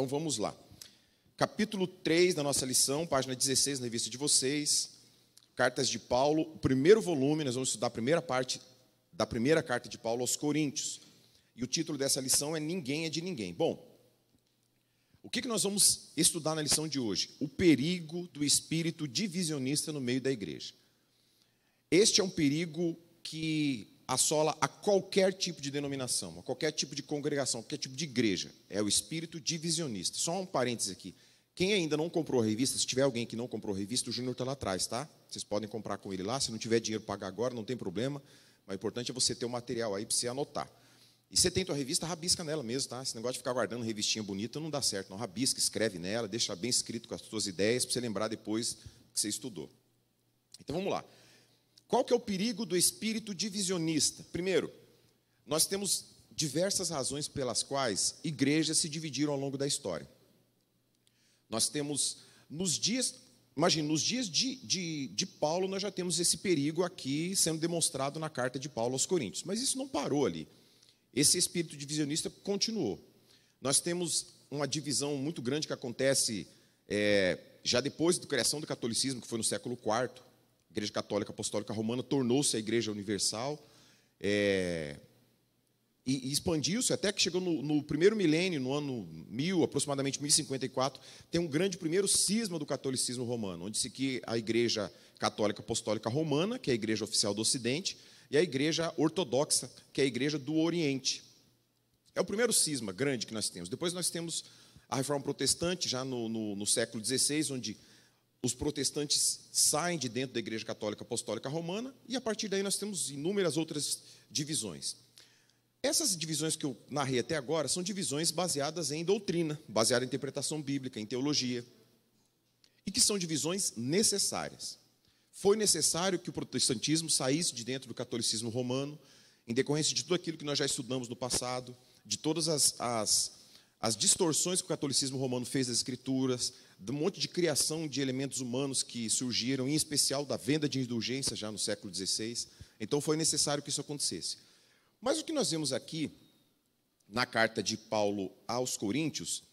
Então vamos lá. Capítulo 3 da nossa lição, página 16 na revista de vocês. Cartas de Paulo, o primeiro volume, nós vamos estudar a primeira parte da primeira carta de Paulo aos Coríntios. E o título dessa lição é Ninguém é de Ninguém. Bom, o que nós vamos estudar na lição de hoje? O perigo do espírito divisionista no meio da igreja. Este é um perigo que assola a qualquer tipo de denominação, a qualquer tipo de congregação, a qualquer tipo de igreja. É o espírito divisionista. Só um parênteses aqui. Quem ainda não comprou a revista, se tiver alguém que não comprou a revista, o Júnior está lá atrás, tá? Vocês podem comprar com ele lá. Se não tiver dinheiro para pagar agora, não tem problema. Mas o importante é você ter o material aí para você anotar. E você tem tua revista, rabisca nela mesmo, tá? Esse negócio de ficar guardando revistinha bonita não dá certo. Não, rabisca, escreve nela, deixa bem escrito com as suas ideias, para você lembrar depois que você estudou. Então, vamos lá. Qual que é o perigo do espírito divisionista? Primeiro, nós temos diversas razões pelas quais igrejas se dividiram ao longo da história. Nós temos, nos dias de Paulo, nós já temos esse perigo aqui sendo demonstrado na carta de Paulo aos Coríntios. Mas isso não parou ali. Esse espírito divisionista continuou. Nós temos uma divisão muito grande que acontece já depois da criação do catolicismo, que foi no século IV. A Igreja Católica Apostólica Romana tornou-se a Igreja Universal e expandiu-se até que chegou no primeiro milênio, no ano 1000, aproximadamente 1054, tem um grande primeiro cisma do catolicismo romano, onde se que a Igreja Católica Apostólica Romana, que é a Igreja Oficial do Ocidente, e a Igreja Ortodoxa, que é a Igreja do Oriente. É o primeiro cisma grande que nós temos. Depois nós temos a Reforma Protestante, já no século XVI, onde os protestantes saem de dentro da Igreja Católica Apostólica Romana, e a partir daí nós temos inúmeras outras divisões. Essas divisões que eu narrei até agora são divisões baseadas em doutrina, baseadas em interpretação bíblica, em teologia, e que são divisões necessárias. Foi necessário que o protestantismo saísse de dentro do catolicismo romano, em decorrência de tudo aquilo que nós já estudamos no passado, de todas as distorções que o catolicismo romano fez das escrituras, de um monte de criação de elementos humanos que surgiram, em especial da venda de indulgência já no século XVI. Então foi necessário que isso acontecesse. Mas o que nós vemos aqui, na carta de Paulo aos Coríntios,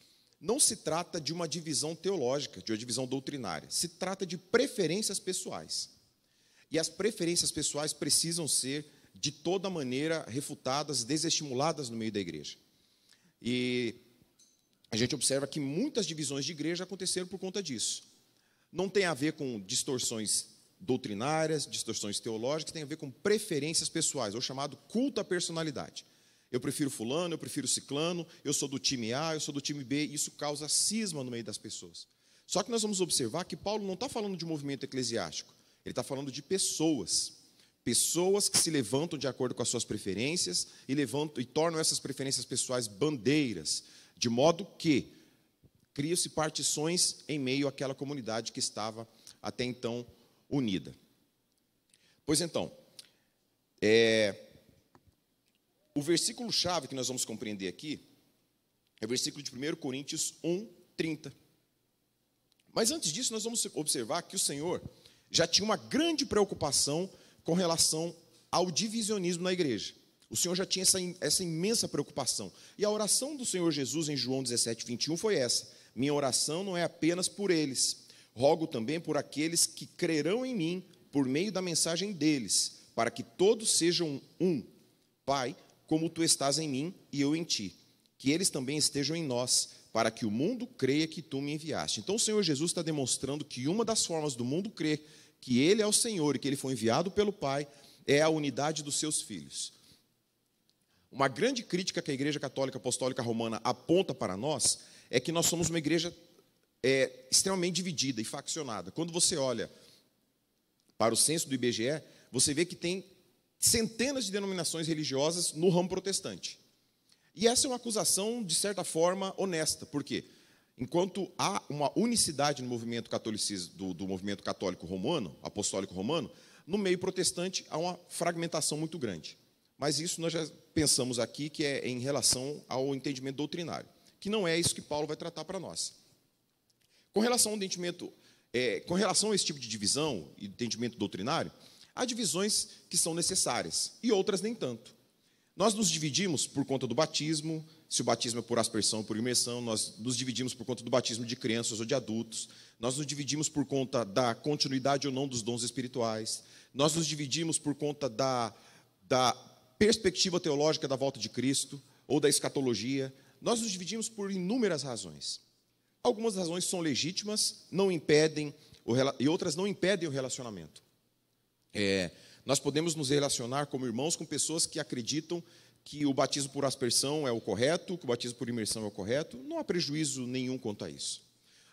não se trata de uma divisão teológica, de uma divisão doutrinária. Se trata de preferências pessoais. E as preferências pessoais precisam ser, de toda maneira, refutadas, desestimuladas no meio da igreja. E a gente observa que muitas divisões de igreja aconteceram por conta disso. Não tem a ver com distorções doutrinárias, distorções teológicas, tem a ver com preferências pessoais, ou chamado culto à personalidade. Eu prefiro fulano, eu prefiro ciclano, eu sou do time A, eu sou do time B, isso causa cisma no meio das pessoas. Só que nós vamos observar que Paulo não está falando de movimento eclesiástico, ele está falando de pessoas. Pessoas que se levantam de acordo com as suas preferências e tornam essas preferências pessoais bandeiras, de modo que criam-se partições em meio àquela comunidade que estava até então unida. Pois então, o versículo-chave que nós vamos compreender aqui é o versículo de 1 Coríntios 1, 30. Mas antes disso, nós vamos observar que o Senhor já tinha uma grande preocupação com relação ao divisionismo na igreja. O Senhor já tinha essa imensa preocupação. E a oração do Senhor Jesus em João 17, 21 foi essa: minha oração não é apenas por eles, rogo também por aqueles que crerão em mim por meio da mensagem deles, para que todos sejam um. Pai, como tu estás em mim e eu em ti, que eles também estejam em nós, para que o mundo creia que tu me enviaste. Então o Senhor Jesus está demonstrando que uma das formas do mundo crer que Ele é o Senhor e que Ele foi enviado pelo Pai é a unidade dos seus filhos. Uma grande crítica que a Igreja Católica Apostólica Romana aponta para nós é que nós somos uma igreja extremamente dividida e faccionada. Quando você olha para o censo do IBGE, você vê que tem centenas de denominações religiosas no ramo protestante. E essa é uma acusação, de certa forma, honesta. Por quê? Enquanto há uma unicidade no movimento do movimento católico romano, apostólico romano, no meio protestante há uma fragmentação muito grande. Mas isso nós já pensamos aqui que é em relação ao entendimento doutrinário, que não é isso que Paulo vai tratar para nós. Com relação ao entendimento, com relação a esse tipo de divisão e entendimento doutrinário, há divisões que são necessárias e outras nem tanto. Nós nos dividimos por conta do batismo, se o batismo é por aspersão ou por imersão, nós nos dividimos por conta do batismo de crianças ou de adultos, nós nos dividimos por conta da continuidade ou não dos dons espirituais, nós nos dividimos por conta da perspectiva teológica da volta de Cristo ou da escatologia, nós nos dividimos por inúmeras razões. Algumas razões são legítimas, não impedem e outras não impedem o relacionamento. Nós podemos nos relacionar como irmãos com pessoas que acreditam que o batismo por aspersão é o correto, que o batismo por imersão é o correto. Não há prejuízo nenhum quanto a isso.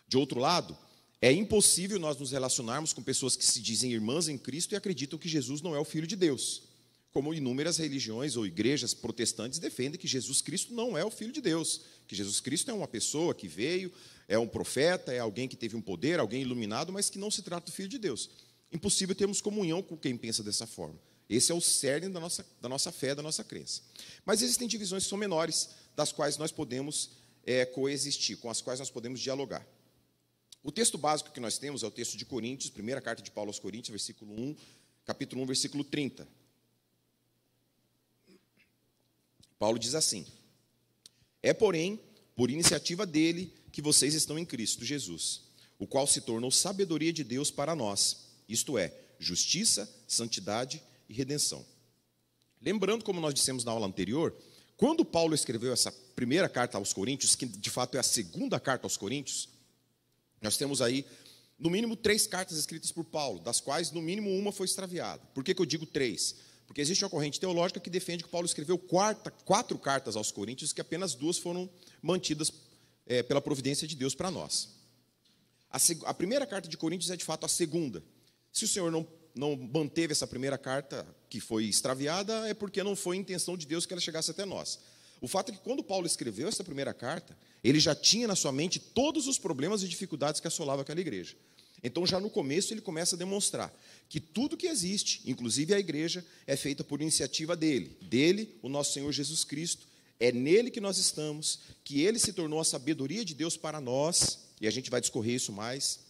De outro lado, é impossível nós nos relacionarmos com pessoas que se dizem irmãs em Cristo e acreditam que Jesus não é o Filho de Deus. Como inúmeras religiões ou igrejas protestantes defendem que Jesus Cristo não é o Filho de Deus, que Jesus Cristo é uma pessoa que veio, é um profeta, é alguém que teve um poder, alguém iluminado, mas que não se trata do Filho de Deus. Impossível termos comunhão com quem pensa dessa forma. Esse é o cerne da nossa fé, da nossa crença. Mas existem divisões que são menores, das quais nós podemos coexistir, com as quais nós podemos dialogar. O texto básico que nós temos é o texto de Coríntios, primeira carta de Paulo aos Coríntios, capítulo 1, versículo 30. Paulo diz assim: é, porém, por iniciativa dele que vocês estão em Cristo Jesus, o qual se tornou sabedoria de Deus para nós, isto é, justiça, santidade e redenção. Lembrando, como nós dissemos na aula anterior, quando Paulo escreveu essa primeira carta aos Coríntios, que de fato é a segunda carta aos Coríntios, nós temos aí, no mínimo, 3 cartas escritas por Paulo, das quais, no mínimo, uma foi extraviada. Por que eu digo 3? Porque existe uma corrente teológica que defende que Paulo escreveu 4 cartas aos Coríntios, que apenas 2 foram mantidas pela providência de Deus para nós. A primeira carta de Coríntios é, de fato, a segunda. Se o Senhor não manteve essa primeira carta, que foi extraviada, é porque não foi intenção de Deus que ela chegasse até nós. O fato é que, quando Paulo escreveu essa primeira carta, ele já tinha na sua mente todos os problemas e dificuldades que assolavam aquela igreja. Então, já no começo, ele começa a demonstrar que tudo que existe, inclusive a igreja, é feita por iniciativa dele, o nosso Senhor Jesus Cristo. É nele que nós estamos, que ele se tornou a sabedoria de Deus para nós, e a gente vai discorrer isso mais,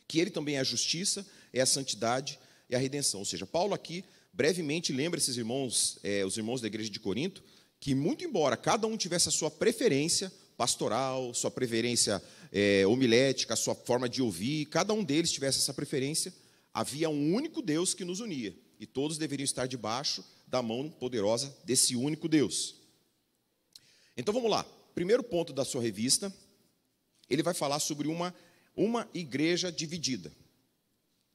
que ele também é a justiça, é a santidade e a redenção. Ou seja, Paulo aqui, brevemente, lembra esses irmãos, os irmãos da igreja de Corinto, que muito embora cada um tivesse a sua preferência pastoral, sua preferência homilética, a sua forma de ouvir, cada um deles tivesse essa preferência, havia um único Deus que nos unia, e todos deveriam estar debaixo da mão poderosa desse único Deus. Então vamos lá, primeiro ponto da sua revista, ele vai falar sobre uma igreja dividida.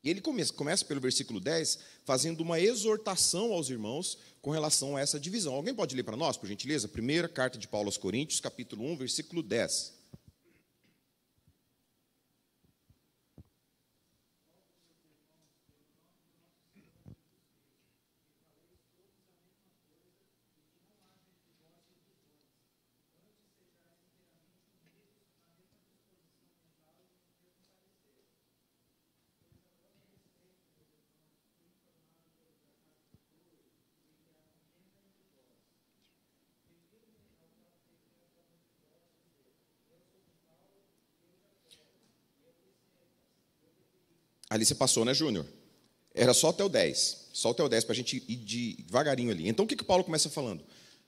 E ele começa pelo versículo 10, fazendo uma exortação aos irmãos com relação a essa divisão. Alguém pode ler para nós, por gentileza? Primeira carta de Paulo aos Coríntios, capítulo 1, versículo 10. Ali você passou, né, Júnior? Era só até o 10. Só até o 10 para a gente ir devagarinho ali. Então, o que Paulo começa falando?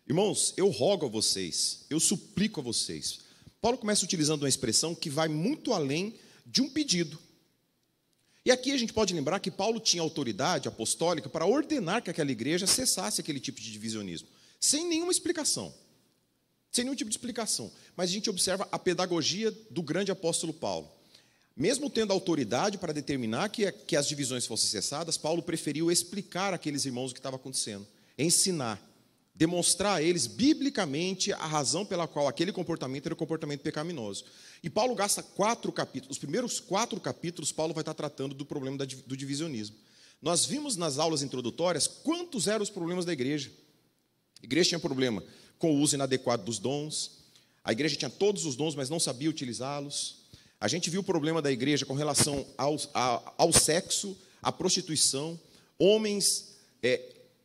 Irmãos, eu rogo a vocês, eu suplico a vocês. Paulo começa utilizando uma expressão que vai muito além de um pedido. E aqui a gente pode lembrar que Paulo tinha autoridade apostólica para ordenar que aquela igreja cessasse aquele tipo de divisionismo, sem nenhuma explicação. Sem nenhum tipo de explicação. Mas a gente observa a pedagogia do grande apóstolo Paulo. Mesmo tendo autoridade para determinar que as divisões fossem cessadas, Paulo preferiu explicar àqueles irmãos o que estava acontecendo, ensinar, demonstrar a eles biblicamente a razão pela qual aquele comportamento era um comportamento pecaminoso. E Paulo gasta 4 capítulos, os primeiros 4 capítulos, Paulo vai estar tratando do problema do divisionismo. Nós vimos nas aulas introdutórias quantos eram os problemas da igreja. A igreja tinha problema com o uso inadequado dos dons, a igreja tinha todos os dons, mas não sabia utilizá-los. A gente viu o problema da igreja com relação ao sexo, à prostituição, homens,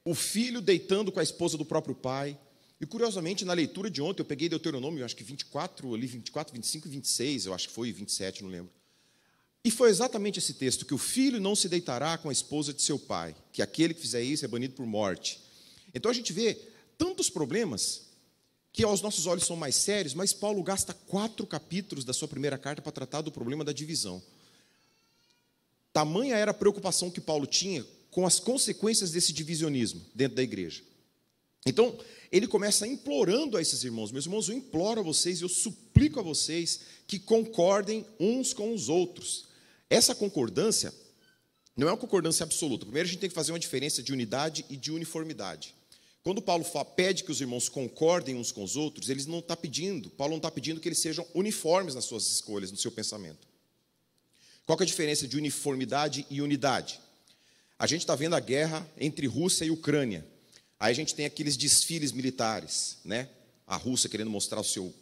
o filho deitando com a esposa do próprio pai. E, curiosamente, na leitura de ontem, eu peguei Deuteronômio, acho que 24, 25 e 26, eu acho que foi 27, não lembro. E foi exatamente esse texto, que o filho não se deitará com a esposa de seu pai, que aquele que fizer isso é banido por morte. Então, a gente vê tantos problemas que aos nossos olhos são mais sérios, mas Paulo gasta 4 capítulos da sua primeira carta para tratar do problema da divisão. Tamanha era a preocupação que Paulo tinha com as consequências desse divisionismo dentro da igreja. Então, ele começa implorando a esses irmãos: meus irmãos, eu imploro a vocês, eu suplico a vocês que concordem uns com os outros. Essa concordância não é uma concordância absoluta. Primeiro, a gente tem que fazer uma diferença de unidade e de uniformidade. Quando Paulo pede que os irmãos concordem uns com os outros, Paulo não está pedindo que eles sejam uniformes nas suas escolhas, no seu pensamento. Qual que é a diferença de uniformidade e unidade? A gente está vendo a guerra entre Rússia e Ucrânia. Aí a gente tem aqueles desfiles militares, né? A Rússia querendo mostrar o seu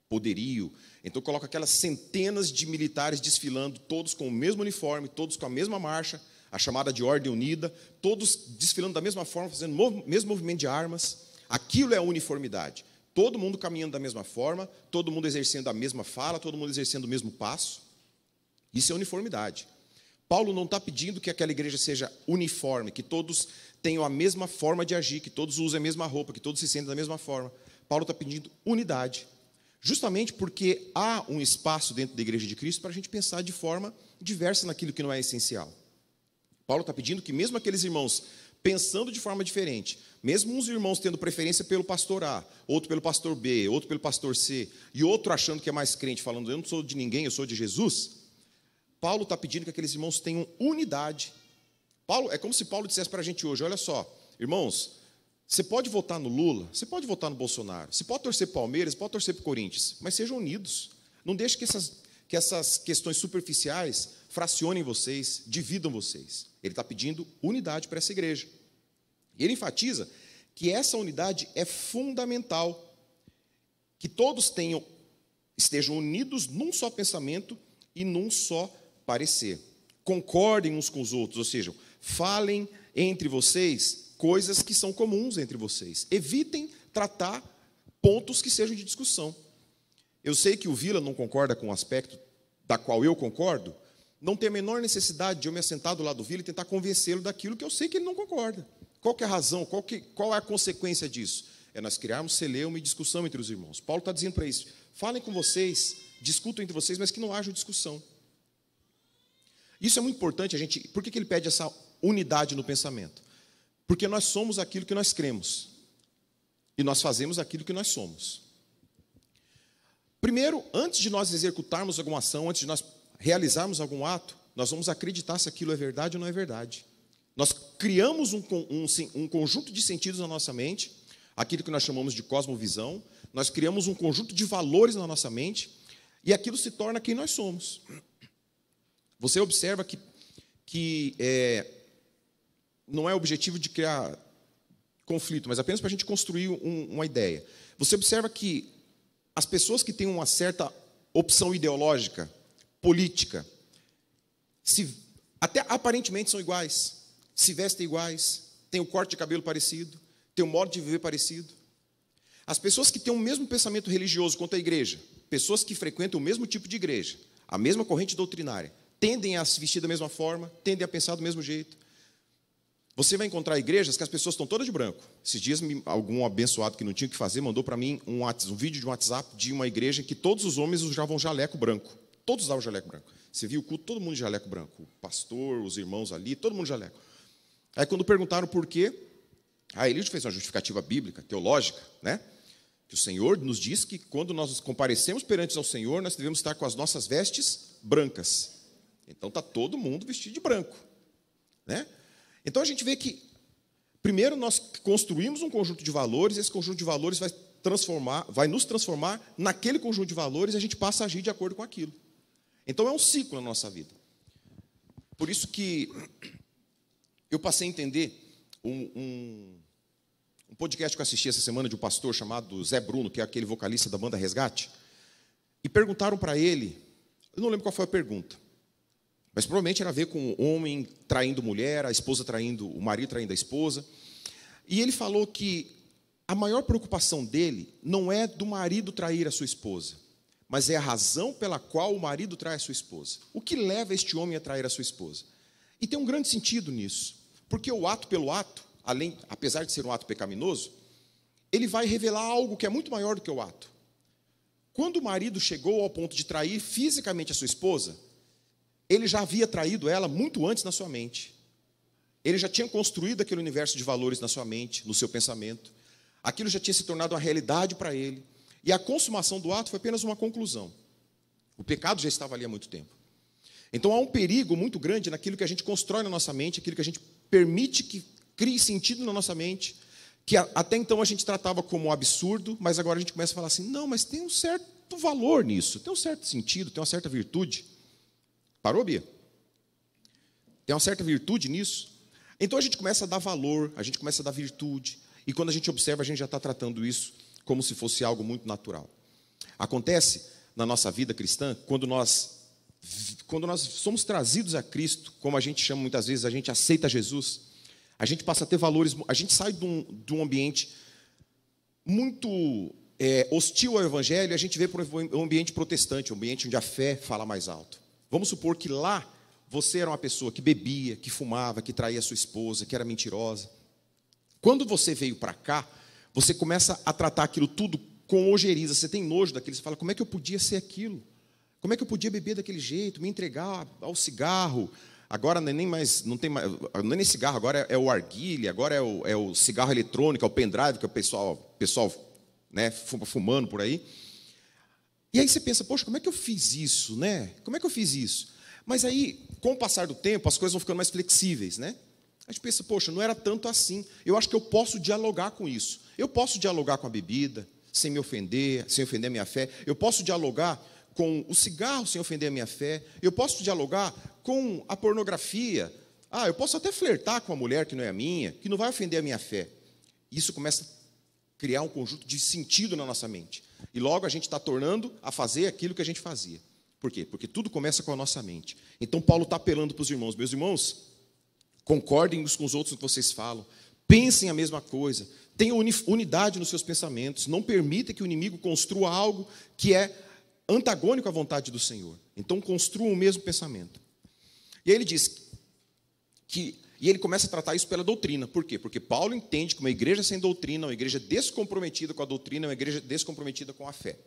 poderio. Então coloca aquelas centenas de militares desfilando, todos com o mesmo uniforme, todos com a mesma marcha, a chamada de ordem unida, todos desfilando da mesma forma, fazendo o mesmo movimento de armas. Aquilo é a uniformidade. Todo mundo caminhando da mesma forma, todo mundo exercendo a mesma fala, todo mundo exercendo o mesmo passo. Isso é uniformidade. Paulo não está pedindo que aquela igreja seja uniforme, que todos tenham a mesma forma de agir, que todos usem a mesma roupa, que todos se sentem da mesma forma. Paulo está pedindo unidade. Justamente porque há um espaço dentro da igreja de Cristo para a gente pensar de forma diversa naquilo que não é essencial. Paulo está pedindo que mesmo aqueles irmãos pensando de forma diferente, mesmo uns irmãos tendo preferência pelo pastor A, outro pelo pastor B, outro pelo pastor C, e outro achando que é mais crente, falando, eu não sou de ninguém, eu sou de Jesus, Paulo está pedindo que aqueles irmãos tenham unidade. É como se Paulo dissesse para a gente hoje: olha só, irmãos, você pode votar no Lula, você pode votar no Bolsonaro, você pode torcer para o Palmeiras, pode torcer para o Corinthians, mas sejam unidos. Não deixe que essas questões superficiais fracionem vocês, dividam vocês. Ele está pedindo unidade para essa igreja. E ele enfatiza que essa unidade é fundamental, que todos estejam unidos num só pensamento e num só parecer. Concordem uns com os outros, ou seja, falem entre vocês coisas que são comuns entre vocês. Evitem tratar pontos que sejam de discussão. Eu sei que o Vila não concorda com o aspecto da qual eu concordo, não tem a menor necessidade de eu me assentar do lado do Vila e tentar convencê-lo daquilo que eu sei que ele não concorda. Qual que é a razão? Qual é a consequência disso? É nós criarmos celeuma e discussão entre os irmãos. Paulo está dizendo para isso: falem com vocês, discutam entre vocês, mas que não haja discussão. Isso é muito importante. Por que ele pede essa unidade no pensamento? Porque nós somos aquilo que nós cremos. E nós fazemos aquilo que nós somos. Primeiro, antes de nós executarmos alguma ação, antes de nós realizarmos algum ato, nós vamos acreditar se aquilo é verdade ou não é verdade. Nós criamos um conjunto de sentidos na nossa mente, aquilo que nós chamamos de cosmovisão, nós criamos um conjunto de valores na nossa mente, e aquilo se torna quem nós somos. Você observa que não é objetivo de criar conflito, mas apenas para a gente construir uma ideia. Você observa que as pessoas que têm uma certa opção ideológica, política, até aparentemente são iguais, se vestem iguais, têm o corte de cabelo parecido, têm o modo de viver parecido. As pessoas que têm o mesmo pensamento religioso quanto a igreja, pessoas que frequentam o mesmo tipo de igreja, a mesma corrente doutrinária, tendem a se vestir da mesma forma, tendem a pensar do mesmo jeito. Você vai encontrar igrejas que as pessoas estão todas de branco. Esses dias, algum abençoado que não tinha o que fazer mandou para mim um vídeo de um WhatsApp de uma igreja em que todos os homens usavam jaleco branco. Todos usavam jaleco branco. Você viu o culto, todo mundo de jaleco branco. O pastor, os irmãos ali, todo mundo de jaleco. Aí, quando perguntaram por quê, ele fez uma justificativa bíblica, teológica, né? Que o Senhor nos diz que quando nós comparecemos perante ao Senhor, nós devemos estar com as nossas vestes brancas. Então, está todo mundo vestido de branco, né? Então, a gente vê que, primeiro, nós construímos um conjunto de valores, esse conjunto de valores vai nos transformar naquele conjunto de valores e a gente passa a agir de acordo com aquilo. Então, é um ciclo na nossa vida. Por isso que eu passei a entender um podcast que eu assisti essa semana de um pastor chamado Zé Bruno, que é aquele vocalista da banda Resgate, e perguntaram para ele, eu não lembro qual foi a pergunta, mas provavelmente era a ver com o homem traindo mulher, a esposa traindo, o marido traindo a esposa. E ele falou que a maior preocupação dele não é do marido trair a sua esposa, mas é a razão pela qual o marido trai a sua esposa. O que leva este homem a trair a sua esposa? E tem um grande sentido nisso, porque o ato pelo ato, apesar de ser um ato pecaminoso, ele vai revelar algo que é muito maior do que o ato. Quando o marido chegou ao ponto de trair fisicamente a sua esposa, ele já havia traído ela muito antes na sua mente. Ele já tinha construído aquele universo de valores na sua mente, no seu pensamento. Aquilo já tinha se tornado uma realidade para ele. E a consumação do ato foi apenas uma conclusão. O pecado já estava ali há muito tempo. Então há um perigo muito grande naquilo que a gente constrói na nossa mente, aquilo que a gente permite que crie sentido na nossa mente, que até então a gente tratava como absurdo, mas agora a gente começa a falar assim, não, mas tem um certo valor nisso, tem um certo sentido, tem uma certa virtude. Parou, Bia? Tem uma certa virtude nisso. Então a gente começa a dar valor, a gente começa a dar virtude, e quando a gente observa, a gente já está tratando isso como se fosse algo muito natural. Acontece na nossa vida cristã, quando nós somos trazidos a Cristo, como a gente chama muitas vezes, a gente aceita Jesus, a gente passa a ter valores, a gente sai de um ambiente muito hostil ao Evangelho, e a gente vê para um ambiente protestante, um ambiente onde a fé fala mais alto. Vamos supor que lá você era uma pessoa que bebia, que fumava, que traía sua esposa, que era mentirosa. Quando você veio para cá, você começa a tratar aquilo tudo com ojeriza, você tem nojo daquilo, você fala, como é que eu podia ser aquilo? Como é que eu podia beber daquele jeito, me entregar ao cigarro? Agora nem mais, não tem mais, não é nem cigarro, agora é o arguilha, agora é o cigarro eletrônico, é o pendrive, que o pessoal né, fumando por aí. E aí você pensa, poxa, como é que eu fiz isso, né? Como é que eu fiz isso? Mas aí, com o passar do tempo, as coisas vão ficando mais flexíveis, né? A gente pensa, poxa, não era tanto assim. Eu acho que eu posso dialogar com isso. Eu posso dialogar com a bebida, sem me ofender, sem ofender a minha fé. Eu posso dialogar com o cigarro, sem ofender a minha fé. Eu posso dialogar com a pornografia. Eu posso até flertar com uma mulher que não é a minha, que não vai ofender a minha fé. Isso começa a criar um conjunto de sentido na nossa mente. E logo a gente está tornando a fazer aquilo que a gente fazia. Por quê? Porque tudo começa com a nossa mente. Então Paulo está apelando para os irmãos. Meus irmãos, concordem uns com os outros no que vocês falam. Pensem a mesma coisa. Tenham unidade nos seus pensamentos. Não permita que o inimigo construa algo que é antagônico à vontade do Senhor. Então construam o mesmo pensamento. E aí ele diz e ele começa a tratar isso pela doutrina. Por quê? Porque Paulo entende que uma igreja sem doutrina, uma igreja descomprometida com a doutrina, é uma igreja descomprometida com a fé.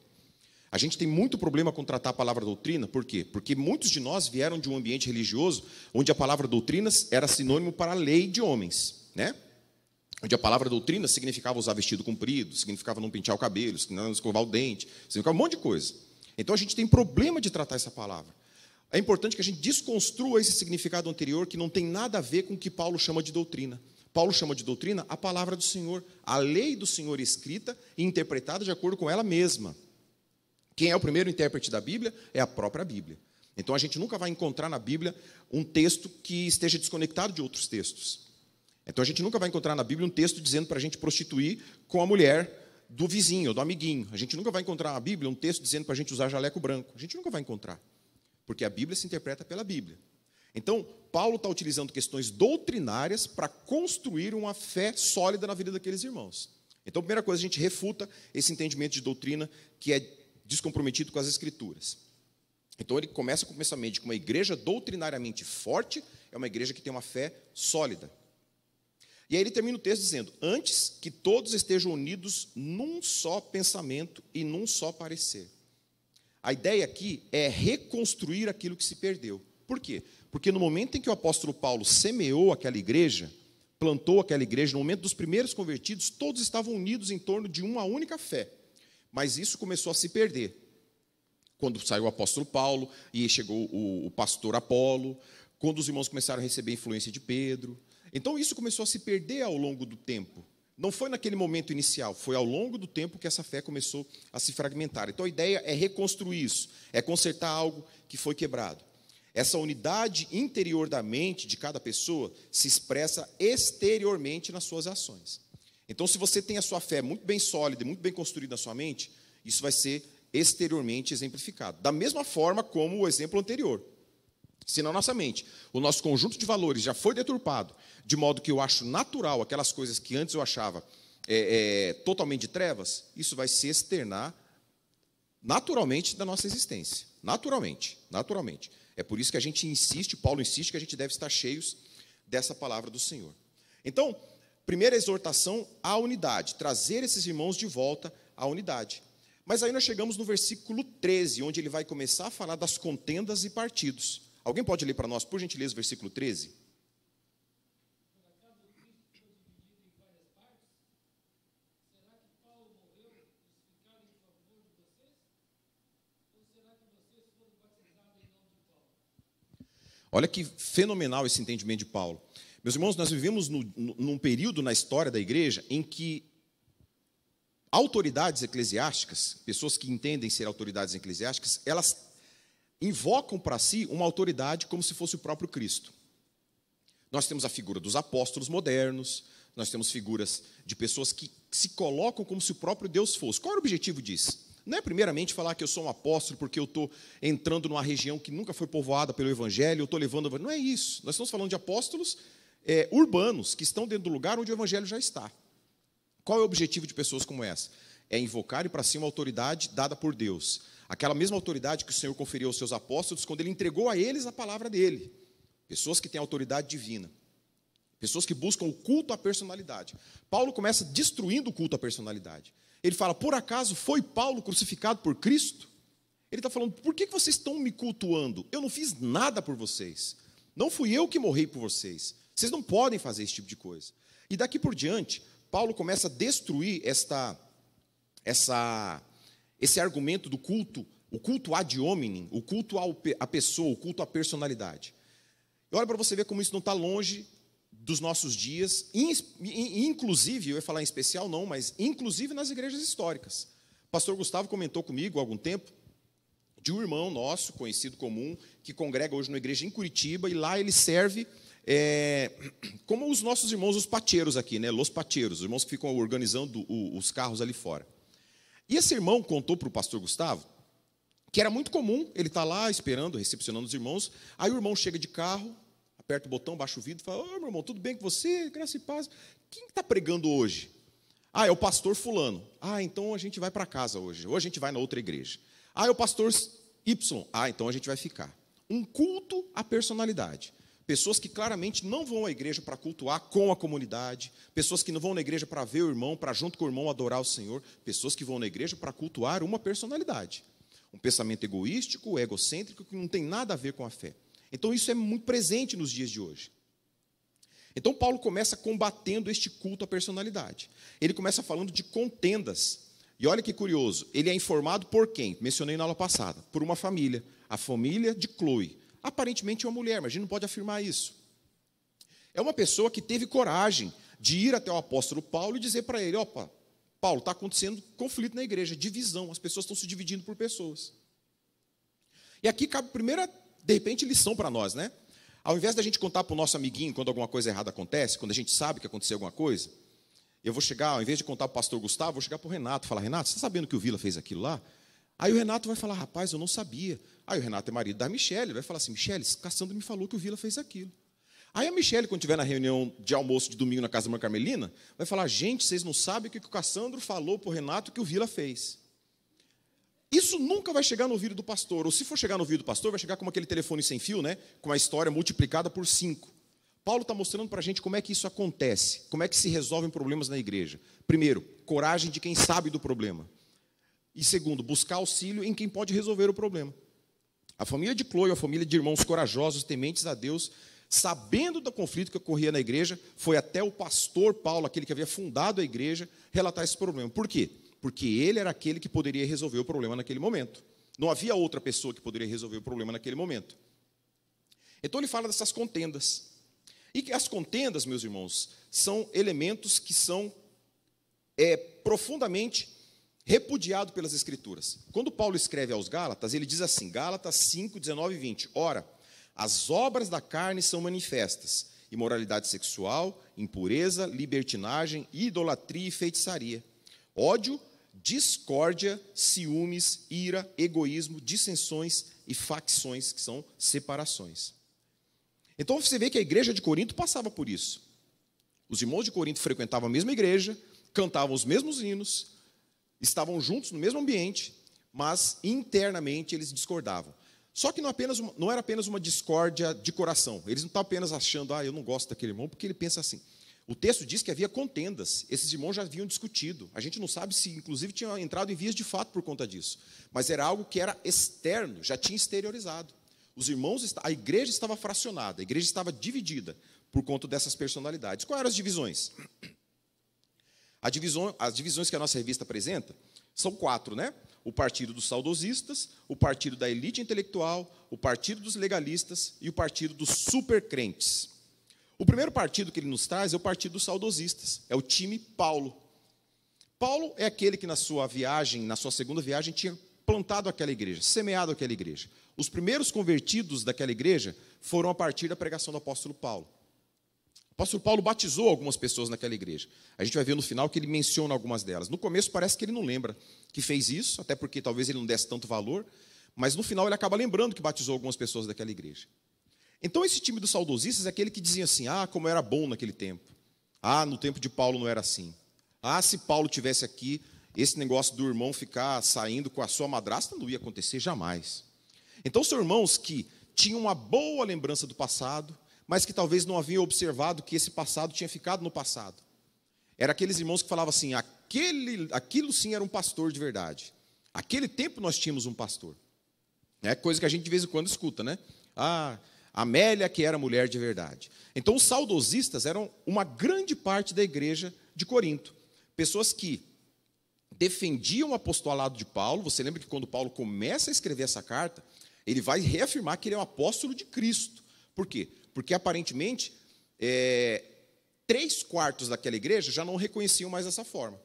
A gente tem muito problema com tratar a palavra doutrina, por quê? Porque muitos de nós vieram de um ambiente religioso onde a palavra doutrina era sinônimo para a lei de homens, né? Onde a palavra doutrina significava usar vestido comprido, significava não pentear o cabelo, significava não escovar o dente, significava um monte de coisa. Então a gente tem problema de tratar essa palavra. É importante que a gente desconstrua esse significado anterior que não tem nada a ver com o que Paulo chama de doutrina. Paulo chama de doutrina a palavra do Senhor, a lei do Senhor escrita e interpretada de acordo com ela mesma. Quem é o primeiro intérprete da Bíblia? É a própria Bíblia. Então a gente nunca vai encontrar na Bíblia um texto que esteja desconectado de outros textos. Então a gente nunca vai encontrar na Bíblia um texto dizendo para a gente prostituir com a mulher do vizinho ou do amiguinho. A gente nunca vai encontrar na Bíblia um texto dizendo para a gente usar jaleco branco. A gente nunca vai encontrar. Porque a Bíblia se interpreta pela Bíblia. Então, Paulo está utilizando questões doutrinárias para construir uma fé sólida na vida daqueles irmãos. Então, a primeira coisa, a gente refuta esse entendimento de doutrina que é descomprometido com as Escrituras. Então, ele começa com o pensamento de que uma igreja doutrinariamente forte é uma igreja que tem uma fé sólida. E aí ele termina o texto dizendo, antes que todos estejam unidos num só pensamento e num só parecer. A ideia aqui é reconstruir aquilo que se perdeu. Por quê? Porque no momento em que o apóstolo Paulo semeou aquela igreja, plantou aquela igreja, no momento dos primeiros convertidos, todos estavam unidos em torno de uma única fé. Mas isso começou a se perder. Quando saiu o apóstolo Paulo e chegou o pastor Apolo, quando os irmãos começaram a receber a influência de Pedro. Então isso começou a se perder ao longo do tempo. Não foi naquele momento inicial, foi ao longo do tempo que essa fé começou a se fragmentar. Então a ideia é reconstruir isso, é consertar algo que foi quebrado. Essa unidade interior da mente de cada pessoa se expressa exteriormente nas suas ações. Então, se você tem a sua fé muito bem sólida e muito bem construída na sua mente, isso vai ser exteriormente exemplificado. Da mesma forma como o exemplo anterior. Se na nossa mente o nosso conjunto de valores já foi deturpado, de modo que eu acho natural aquelas coisas que antes eu achava totalmente de trevas, isso vai se externar naturalmente da nossa existência. Naturalmente. É por isso que a gente insiste, Paulo insiste, que a gente deve estar cheios dessa palavra do Senhor. Então, primeira exortação à unidade, trazer esses irmãos de volta à unidade. Mas aí nós chegamos no versículo 13, onde ele vai começar a falar das contendas e partidos. Alguém pode ler para nós, por gentileza, o versículo 13? Olha que fenomenal esse entendimento de Paulo. Meus irmãos, nós vivemos num período na história da igreja em que autoridades eclesiásticas, pessoas que entendem ser autoridades eclesiásticas, elas invocam para si uma autoridade como se fosse o próprio Cristo. Nós temos a figura dos apóstolos modernos, nós temos figuras de pessoas que se colocam como se o próprio Deus fosse. Qual é o objetivo disso? Não é primeiramente falar que eu sou um apóstolo porque eu estou entrando numa região que nunca foi povoada pelo Evangelho, eu estou levando... Não é isso. Nós estamos falando de apóstolos urbanos, que estão dentro do lugar onde o Evangelho já está. Qual é o objetivo de pessoas como essa? É invocar para si uma autoridade dada por Deus. Aquela mesma autoridade que o Senhor conferiu aos seus apóstolos quando Ele entregou a eles a palavra dEle. Pessoas que têm autoridade divina. Pessoas que buscam o culto à personalidade. Paulo começa destruindo o culto à personalidade. Ele fala, por acaso foi Paulo crucificado por Cristo? Ele está falando, por que vocês estão me cultuando? Eu não fiz nada por vocês. Não fui eu que morri por vocês. Vocês não podem fazer esse tipo de coisa. E daqui por diante, Paulo começa a destruir esse argumento do culto, o culto ad hominem, o culto à pessoa, o culto à personalidade. E olha para você ver como isso não está longe dos nossos dias, inclusive, eu ia falar em especial não, mas inclusive nas igrejas históricas. O pastor Gustavo comentou comigo há algum tempo de um irmão nosso, conhecido comum, que congrega hoje numa igreja em Curitiba, e lá ele serve como os nossos irmãos, os pateiros aqui, né? Los pateiros, os irmãos que ficam organizando os carros ali fora. E esse irmão contou para o pastor Gustavo que era muito comum, ele está lá esperando, recepcionando os irmãos, aí o irmão chega de carro, aperta o botão, baixa o vidro e fala, meu irmão, tudo bem com você? Graça e paz. Quem está pregando hoje? É o pastor fulano. Então a gente vai para casa hoje, ou a gente vai na outra igreja. É o pastor Y. Então a gente vai ficar. Um culto à personalidade. Pessoas que claramente não vão à igreja para cultuar com a comunidade, pessoas que não vão na igreja para ver o irmão, para junto com o irmão adorar o Senhor, pessoas que vão na igreja para cultuar uma personalidade. Um pensamento egoístico, egocêntrico, que não tem nada a ver com a fé. Então, isso é muito presente nos dias de hoje. Então, Paulo começa combatendo este culto à personalidade. Ele começa falando de contendas. E olha que curioso, ele é informado por quem? Mencionei na aula passada. Por uma família, a família de Cloe. Aparentemente é uma mulher, mas a gente não pode afirmar isso. É uma pessoa que teve coragem de ir até o apóstolo Paulo e dizer para ele, Paulo, está acontecendo conflito na igreja, divisão, as pessoas estão se dividindo por pessoas. E aqui cabe a primeira... de repente, lição para nós, né? Ao invés da gente contar para o nosso amiguinho quando alguma coisa errada acontece, quando a gente sabe que aconteceu alguma coisa, eu vou chegar, ao invés de contar para o pastor Gustavo, vou chegar para o Renato e falar, Renato, você está sabendo que o Vila fez aquilo lá? Aí o Renato vai falar, rapaz, eu não sabia. Aí o Renato é marido da Michele, vai falar assim, Michele, Cassandra me falou que o Vila fez aquilo. Aí a Michele, quando estiver na reunião de almoço de domingo na casa da irmã Carmelina, vai falar, gente, vocês não sabem o que o Cassandro falou para o Renato que o Vila fez. Isso nunca vai chegar no ouvido do pastor, ou se for chegar no ouvido do pastor, vai chegar como aquele telefone sem fio, né? Com a história multiplicada por 5. Paulo está mostrando para a gente como é que isso acontece, como é que se resolvem problemas na igreja. Primeiro, coragem de quem sabe do problema. E segundo, buscar auxílio em quem pode resolver o problema. A família de Cloe, a família de irmãos corajosos, tementes a Deus, sabendo do conflito que ocorria na igreja, foi até o pastor Paulo, aquele que havia fundado a igreja, relatar esse problema. Por quê? Porque ele era aquele que poderia resolver o problema naquele momento. Não havia outra pessoa que poderia resolver o problema naquele momento. Então ele fala dessas contendas. E que as contendas, meus irmãos, são elementos que são profundamente repudiados pelas Escrituras. Quando Paulo escreve aos Gálatas, ele diz assim, Gálatas 5, 19 e 20, ora, as obras da carne são manifestas, imoralidade sexual, impureza, libertinagem, idolatria e feitiçaria, ódio, discórdia, ciúmes, ira, egoísmo, dissensões e facções, que são separações. Então você vê que a igreja de Corinto passava por isso. Os irmãos de Corinto frequentavam a mesma igreja, cantavam os mesmos hinos, estavam juntos no mesmo ambiente, mas internamente eles discordavam. Só que não era apenas uma discórdia de coração. Eles não estavam apenas achando, eu não gosto daquele irmão, porque ele pensa assim. O texto diz que havia contendas, esses irmãos já haviam discutido. A gente não sabe se, inclusive, tinham entrado em vias de fato por conta disso. Mas era algo que era externo, já tinha exteriorizado. Os irmãos, a igreja estava fracionada, a igreja estava dividida por conta dessas personalidades. Quais eram as divisões? As divisões que a nossa revista apresenta são 4, né? O partido dos saudosistas, o partido da elite intelectual, o partido dos legalistas e o partido dos supercrentes. O primeiro partido que ele nos traz é o partido dos saudosistas, é o time Paulo. Paulo é aquele que na sua viagem, na sua segunda viagem, tinha plantado aquela igreja, semeado aquela igreja. Os primeiros convertidos daquela igreja foram a partir da pregação do apóstolo Paulo. O apóstolo Paulo batizou algumas pessoas naquela igreja. A gente vai ver no final que ele menciona algumas delas. No começo parece que ele não lembra que fez isso, até porque talvez ele não desse tanto valor, mas no final ele acaba lembrando que batizou algumas pessoas daquela igreja. Então esse time dos saudosistas é aquele que dizia assim, como era bom naquele tempo. No tempo de Paulo não era assim. Se Paulo tivesse aqui, esse negócio do irmão ficar saindo com a sua madrasta não ia acontecer jamais. Então são irmãos que tinham uma boa lembrança do passado, mas que talvez não haviam observado que esse passado tinha ficado no passado. Era aqueles irmãos que falavam assim, aquilo sim era um pastor de verdade. Aquele tempo nós tínhamos um pastor. É coisa que a gente de vez em quando escuta, né? Amélia que era mulher de verdade. Então os saudosistas eram uma grande parte da igreja de Corinto. Pessoas que defendiam o apostolado de Paulo. Você lembra que quando Paulo começa a escrever essa carta, ele vai reafirmar que ele é um apóstolo de Cristo. Por quê? Porque, aparentemente, 3/4 daquela igreja já não reconheciam mais dessa forma.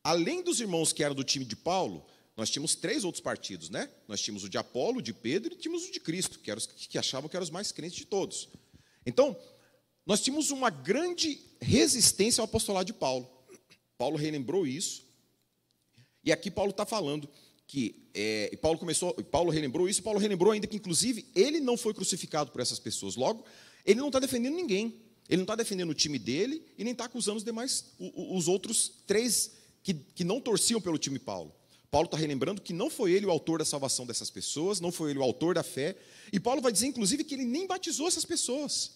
Além dos irmãos que eram do time de Paulo, nós tínhamos 3 outros partidos, né? Nós tínhamos o de Apolo, o de Pedro e tínhamos o de Cristo, que eram os que achavam que eram os mais crentes de todos. Então, nós tínhamos uma grande resistência ao apostolado de Paulo. Paulo relembrou isso. E aqui Paulo está falando que Paulo relembrou isso, e Paulo relembrou ainda que, inclusive, ele não foi crucificado por essas pessoas. Logo, ele não está defendendo ninguém. Ele não está defendendo o time dele e nem está acusando os outros 3 que não torciam pelo time Paulo. Paulo está relembrando que não foi ele o autor da salvação dessas pessoas, não foi ele o autor da fé. E Paulo vai dizer, inclusive, que ele nem batizou essas pessoas.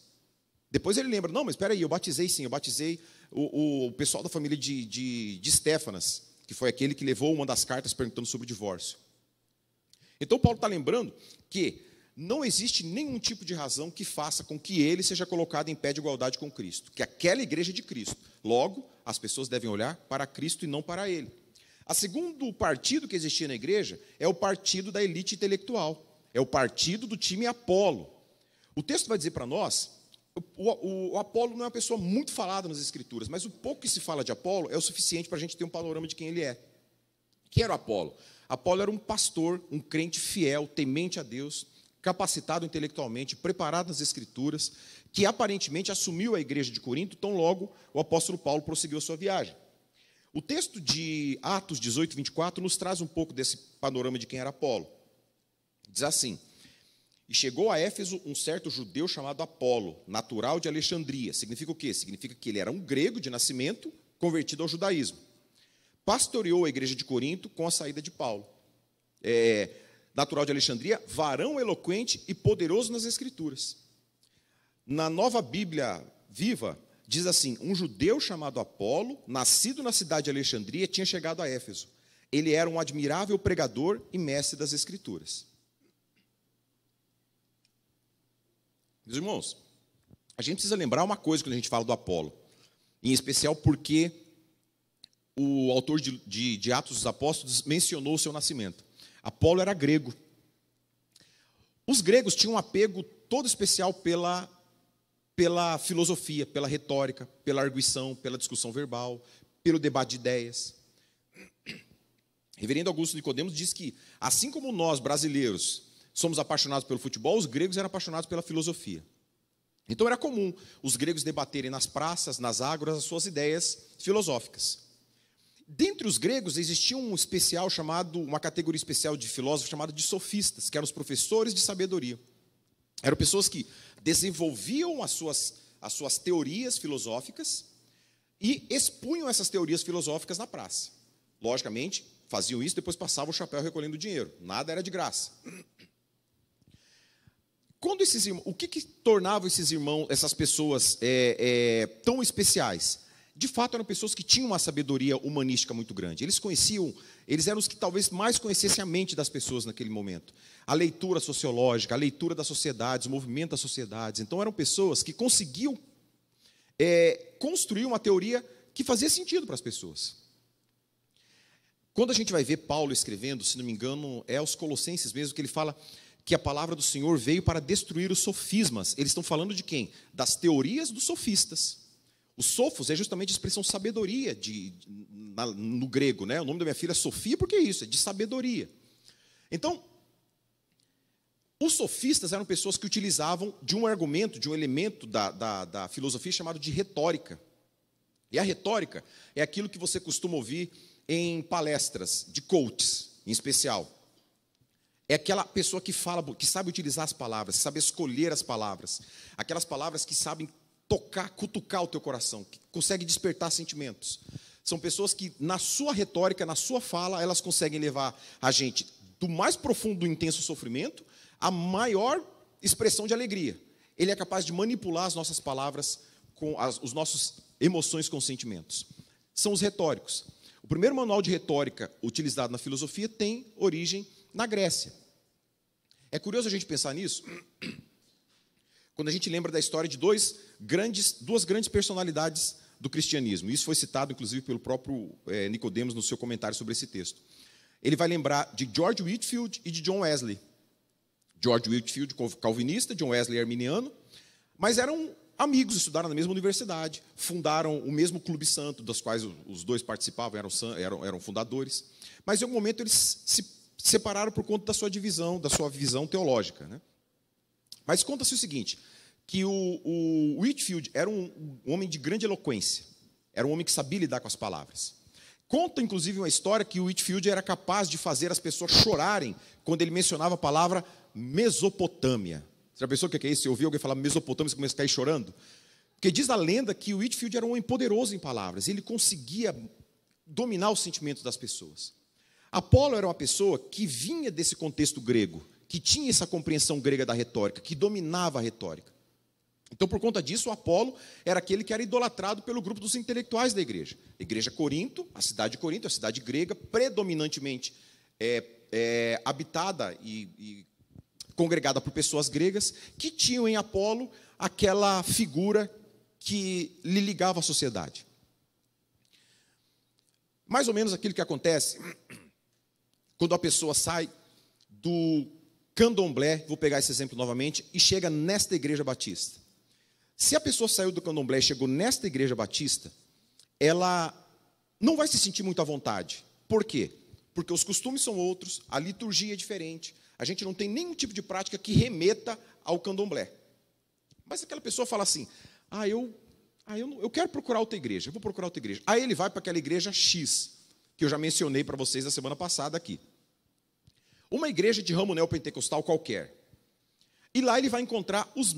Depois ele lembra, não, mas espera aí, eu batizei sim, eu batizei o pessoal da família de Estéfanas, que foi aquele que levou uma das cartas perguntando sobre o divórcio. Então, Paulo está lembrando que não existe nenhum tipo de razão que faça com que ele seja colocado em pé de igualdade com Cristo, que aquela igreja é de Cristo. Logo, as pessoas devem olhar para Cristo e não para ele. O segundo partido que existia na igreja é o partido da elite intelectual, é o partido do time Apolo. O texto vai dizer para nós, o Apolo não é uma pessoa muito falada nas Escrituras, mas o pouco que se fala de Apolo é o suficiente para a gente ter um panorama de quem ele é. Quem era o Apolo? Apolo era um pastor, um crente fiel, temente a Deus, capacitado intelectualmente, preparado nas Escrituras, que aparentemente assumiu a igreja de Corinto, tão logo o apóstolo Paulo prosseguiu a sua viagem. O texto de Atos 18, 24 nos traz um pouco desse panorama de quem era Apolo. Diz assim, e chegou a Éfeso um certo judeu chamado Apolo, natural de Alexandria. Significa o quê? Significa que ele era um grego de nascimento, convertido ao judaísmo. Pastoreou a igreja de Corinto com a saída de Paulo. Natural de Alexandria, varão eloquente e poderoso nas Escrituras. Na Nova Bíblia Viva, diz assim, um judeu chamado Apolo, nascido na cidade de Alexandria, tinha chegado a Éfeso. Ele era um admirável pregador e mestre das Escrituras. Meus irmãos, a gente precisa lembrar uma coisa quando a gente fala do Apolo, em especial porque o autor de Atos dos Apóstolos mencionou o seu nascimento. Apolo era grego. Os gregos tinham um apego todo especial pela filosofia, pela retórica, pela arguição, pela discussão verbal, pelo debate de ideias. Reverendo Augusto Nicodemos diz que, assim como nós, brasileiros, somos apaixonados pelo futebol, os gregos eram apaixonados pela filosofia. Então era comum os gregos debaterem nas praças, nas ágoras, as suas ideias filosóficas. Dentre os gregos existia uma categoria especial de filósofos chamada de sofistas, que eram os professores de sabedoria. Eram pessoas que desenvolviam as suas teorias filosóficas e expunham essas teorias filosóficas na praça. Logicamente, faziam isso, depois passavam o chapéu recolhendo dinheiro. Nada era de graça. O que tornava esses irmãos, essas pessoas tão especiais? De fato, eram pessoas que tinham uma sabedoria humanística muito grande. Eles eram os que talvez mais conhecessem a mente das pessoas naquele momento. A leitura sociológica, a leitura das sociedades, o movimento das sociedades. Então, eram pessoas que conseguiam construir uma teoria que fazia sentido para as pessoas. Quando a gente vai ver Paulo escrevendo, se não me engano, é aos Colossenses mesmo, que ele fala que a palavra do Senhor veio para destruir os sofismas. Eles estão falando de quem? Das teorias dos sofistas. O sofos é justamente a expressão sabedoria no grego, né? O nome da minha filha é Sofia, porque é isso, é de sabedoria. Então, os sofistas eram pessoas que utilizavam de um argumento, de um elemento da filosofia chamado de retórica. E a retórica é aquilo que você costuma ouvir em palestras de coaches, em especial. É aquela pessoa que fala, que sabe utilizar as palavras, que sabe escolher as palavras. Aquelas palavras que sabem tocar, cutucar o teu coração, que conseguem despertar sentimentos. São pessoas que, na sua retórica, na sua fala, elas conseguem levar a gente do mais profundo e intenso sofrimento à maior expressão de alegria. Ele é capaz de manipular as nossas palavras com os nossos emoções com sentimentos. São os retóricos. O primeiro manual de retórica utilizado na filosofia tem origem na Grécia. É curioso a gente pensar nisso, quando a gente lembra da história de duas grandes personalidades do cristianismo. Isso foi citado, inclusive, pelo próprio Nicodemos no seu comentário sobre esse texto. Ele vai lembrar de George Whitefield e de John Wesley. George Whitefield, calvinista, John Wesley, arminiano, mas eram amigos, estudaram na mesma universidade, fundaram o mesmo clube santo, dos quais os dois participavam, eram fundadores. Mas, em algum momento, eles se separaram por conta da sua visão teológica, né? Mas conta-se o seguinte, que o Whitefield era um homem de grande eloquência, era um homem que sabia lidar com as palavras. Conta, inclusive, uma história que o Whitefield era capaz de fazer as pessoas chorarem quando ele mencionava a palavra Mesopotâmia. Você já pensou o que é isso? Você ouviu alguém falar Mesopotâmia e começa a cair chorando? Porque diz a lenda que o Whitefield era um homem poderoso em palavras, ele conseguia dominar os sentimentos das pessoas. Apolo era uma pessoa que vinha desse contexto grego, que tinha essa compreensão grega da retórica, que dominava a retórica. Então, por conta disso, o Apolo era aquele que era idolatrado pelo grupo dos intelectuais da igreja. A igreja Corinto, a cidade de Corinto, a cidade grega, predominantemente habitada e congregada por pessoas gregas, que tinham em Apolo aquela figura que lhe ligava à sociedade. Mais ou menos aquilo que acontece quando a pessoa sai do candomblé, vou pegar esse exemplo novamente, e chega nesta igreja batista. Se a pessoa saiu do candomblé e chegou nesta igreja batista, ela não vai se sentir muito à vontade. Por quê? Porque os costumes são outros, a liturgia é diferente, a gente não tem nenhum tipo de prática que remeta ao candomblé. Mas aquela pessoa fala assim, eu quero procurar outra igreja, eu vou procurar outra igreja. Aí ele vai para aquela igreja X, que eu já mencionei para vocês na semana passada aqui. Uma igreja de ramo neopentecostal qualquer. E lá ele vai encontrar os